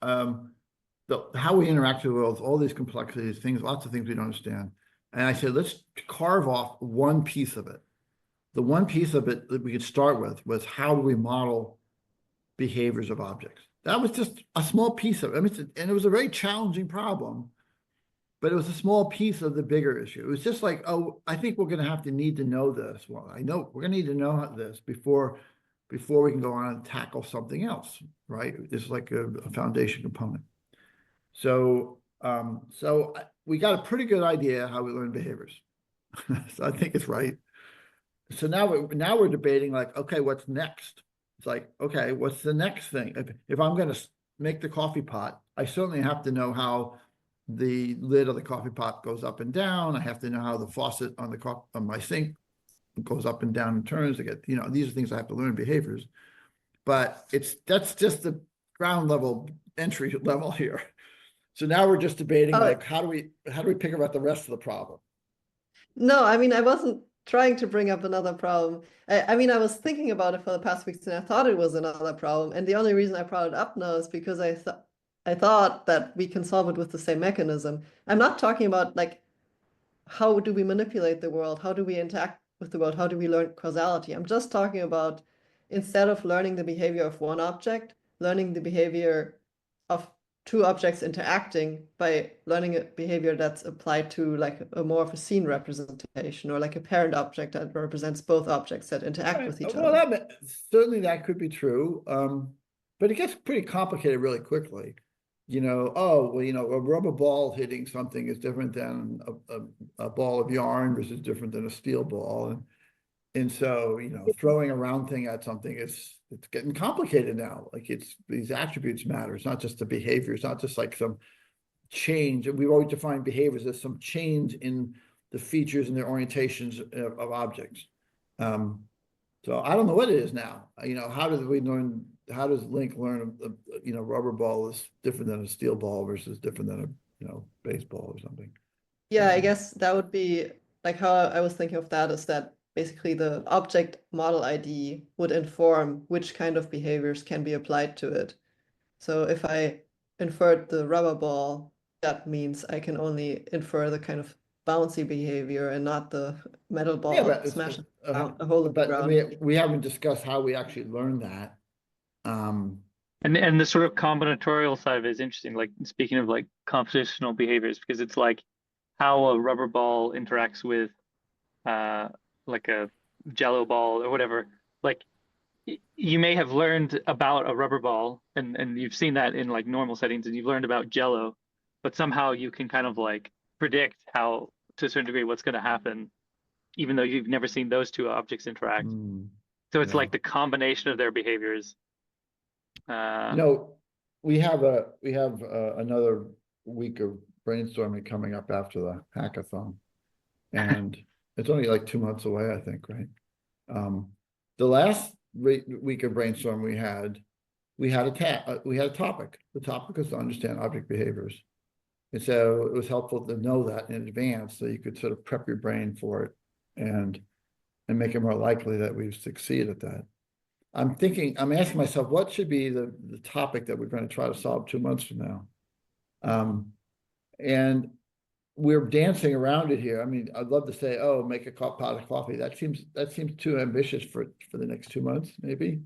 How we interact with the world, all these complexities, lots of things we don't understand. And I said, let's carve off one piece of it. The one piece of it that we could start with was how do we model behaviors of objects? That was just a small piece of it. I mean, and it was a very challenging problem, but it was a small piece of the bigger issue. It was just like, oh, I think we're going to have to need to know this. Well, I know we're going to need to know this before we can go on and tackle something else, right? It's like a foundation component. So we got a pretty good idea how we learn behaviors. So I think it's right. So now we're debating like, okay, what's next? It's like, okay, what's the next thing? If I'm going to make the coffee pot, I certainly have to know how the lid of the coffee pot goes up and down. I have to know how the faucet on my sink goes up and down and turns. These are things I have to learn behaviors. But that's just the ground level entry level here. So now we're just debating like how do we pick about the rest of the problem? No, I mean I wasn't trying to bring up another problem. I mean I was thinking about it for the past weeks and I thought it was another problem. And the only reason I brought it up now is because I thought that we can solve it with the same mechanism. I'm not talking about like how do we manipulate the world? How do we interact with the world? How do we learn causality? I'm just talking about instead of learning the behavior of one object, learning the behavior of two objects interacting by learning a behavior that's applied to like a more of a scene representation, or like a parent object that represents both objects that interact with each Well, other. certainly that could be true, but it gets pretty complicated really quickly. You know, oh, well, you know, a rubber ball hitting something is different than a ball of yarn versus different than a steel ball. And so, you know, throwing a round thing at something it's getting complicated now. Like these attributes matter. It's not just the behavior. It's not just like some change. We've always defined behaviors as some change in the features and their orientations of objects. So I don't know what it is now. You know, how does Link learn, you know, rubber ball is different than a steel ball versus different than a, you know, baseball or something. Yeah, I guess that would be like how I was thinking of that, is that basically the object model ID would inform which kind of behaviors can be applied to it. So if I inferred the rubber ball, that means I can only infer the kind of bouncy behavior and not the metal ball smashing a hole in the ground. We haven't discussed how we actually learn that. And the sort of combinatorial side of it is interesting. Like speaking of like compositional behaviors, because it's like how a rubber ball interacts with like a jello ball or whatever. Like you may have learned about a rubber ball and you've seen that in like normal settings, and you've learned about jello, but somehow you can kind of like predict how, to a certain degree, what's going to happen, even though you've never seen those two objects interact. So it's like the combination of their behaviors. You know, we have another week of brainstorming coming up after the hackathon, and it's only like 2 months away, I think, right? The last week of brainstorm we had a topic. The topic was to understand object behaviors, and so it was helpful to know that in advance, so you could sort of prep your brain for it and make it more likely that we succeed at that. I'm asking myself, what should be the topic that we're going to try to solve 2 months from now? And we're dancing around it here. I mean, I'd love to say, oh, make a pot of coffee. That seems too ambitious for the next 2 months, maybe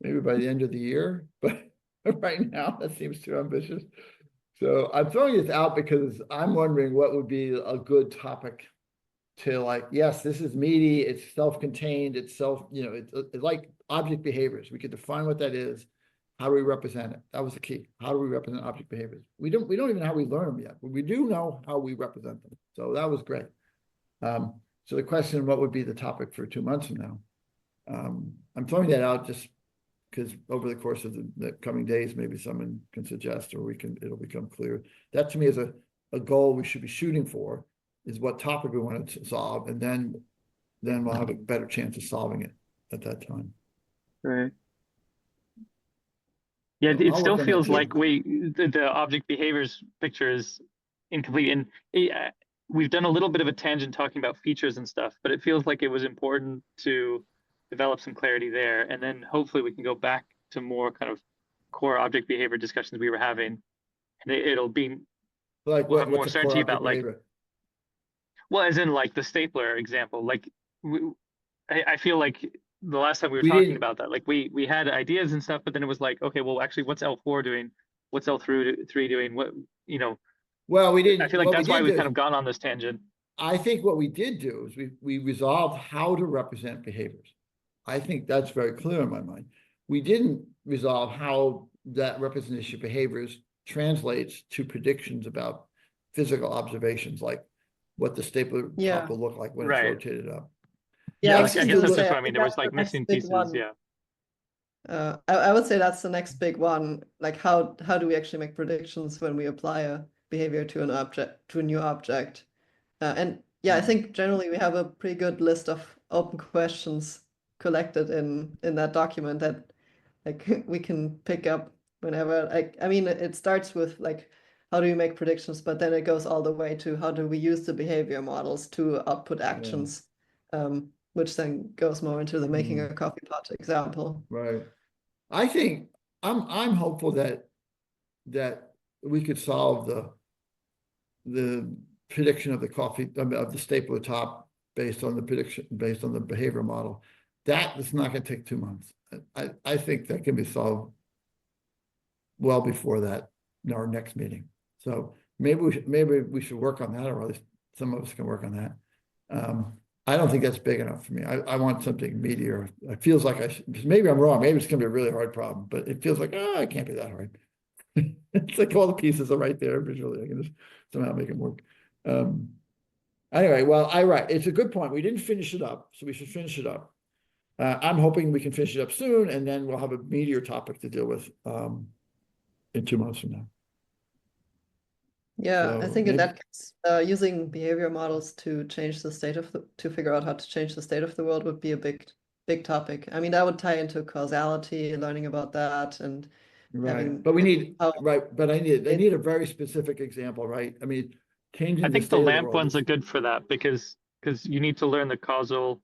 by the end of the year. But right now, that seems too ambitious. So I'm throwing this out because I'm wondering what would be a good topic to, like, yes, this is meaty, it's self-contained, it's like object behaviors. We could define what that is. How do we represent it? That was the key. How do we represent object behaviors? We don't even know how we learn them yet, but we do know how we represent them. So that was great. So the question, what would be the topic for 2 months from now? I'm throwing that out just because over the course of the coming days, maybe someone can suggest, or it'll become clear. That to me is a goal we should be shooting for, is what topic we want to solve, and then we'll have a better chance of solving it at that time. Right. Yeah, it still feels like the object behaviors picture is incomplete, and we've done a little bit of a tangent talking about features and stuff, but it feels like it was important to develop some clarity there, and then hopefully we can go back to more kind of core object behavior discussions we were having, and it'll be like we'll have more certainty about like behavior? Well, as in like the stapler example, like I feel like the last time we were talking about that, like we had ideas and stuff, but then it was like, okay, well, actually, what's L4 doing? What's L3 doing? What, you know? Well, we didn't. I feel like that's why we've kind of gone on this tangent. I think what we did do is we resolved how to represent behaviors. I think that's very clear in my mind. We didn't resolve how that representation of behaviors translates to predictions about physical observations, like what the stapler top will look like when it's rotated up. Yeah, I guess that's what I mean. There was like missing pieces. I would say that's the next big one. Like how do we actually make predictions when we apply a behavior to an object, to a new object? And yeah, I think generally we have a pretty good list of open questions collected in that document that like we can pick up whenever. Like, I mean, it starts with like, how do you make predictions, but then it goes all the way to how do we use the behavior models to output actions, which then goes more into the making a coffee pot example. Right. I think I'm hopeful that we could solve the prediction of the stapler top based on the behavior model. That is not going to take 2 months. I think that can be solved well before that, our next meeting. So maybe we should work on that, or at least some of us can work on that. I don't think that's big enough for me. I want something meatier. It feels like maybe I'm wrong. Maybe it's gonna be a really hard problem, but it feels like, oh, it can't be that hard. It's like all the pieces are right there visually. I can just somehow make it work. Anyway, well, it's a good point. We didn't finish it up, so we should finish it up. I'm hoping we can finish it up soon, and then we'll have a meatier topic to deal with in 2 months from now. Yeah, I So think in maybe- that case, using behavior models to change the state of to figure out how to change the state of the world would be a big topic. I mean, that would tie into causality, learning about that, and Right, having but we need, how- right, but I need a very specific example, right? I mean, changing I the think state the of the lamp world ones is- are good for that because you need to learn the causal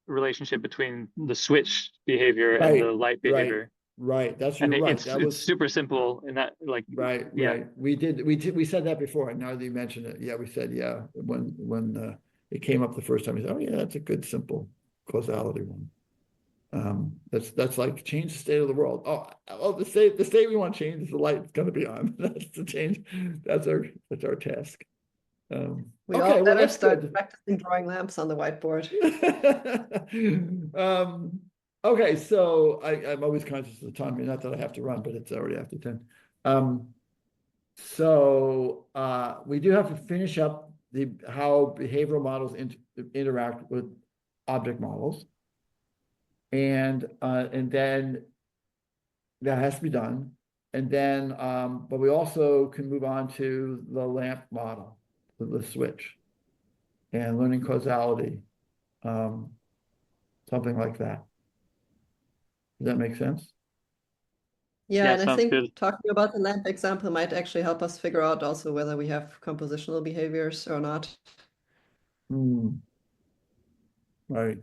relationship between the switch behavior and the Right, light right. behavior. Right, that's, And you're right, it's that was, super simple in that, like, right, yeah. right. We said that before, and now that you mentioned it, yeah, we said, yeah, when it came up the first time, we said, oh yeah, that's a good, simple causality one. That's like change the state of the world. Oh, the state we want to change is the light it's gonna be on. That's the change, that's our task. we Okay, all well, better that's start good. practicing drawing lamps on the whiteboard. Okay, so I'm always conscious of the time, not that I have to run, but it's already after 10. So we do have to finish up how behavioral models interact with object models. And then that has to be done. And then, but we also can move on to the lamp model, the switch, and learning causality, something like that. Does that make sense? Yeah, Yeah, and I sounds think good. talking about the lamp example might actually help us figure out also whether we have compositional behaviors or not. Right.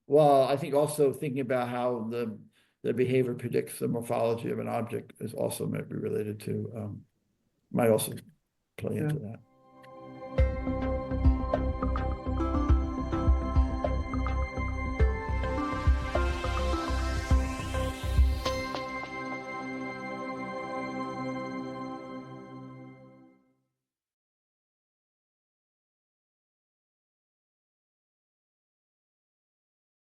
Well, I think also thinking about how the behavior predicts the morphology of an object is also might be related to, might also play into that.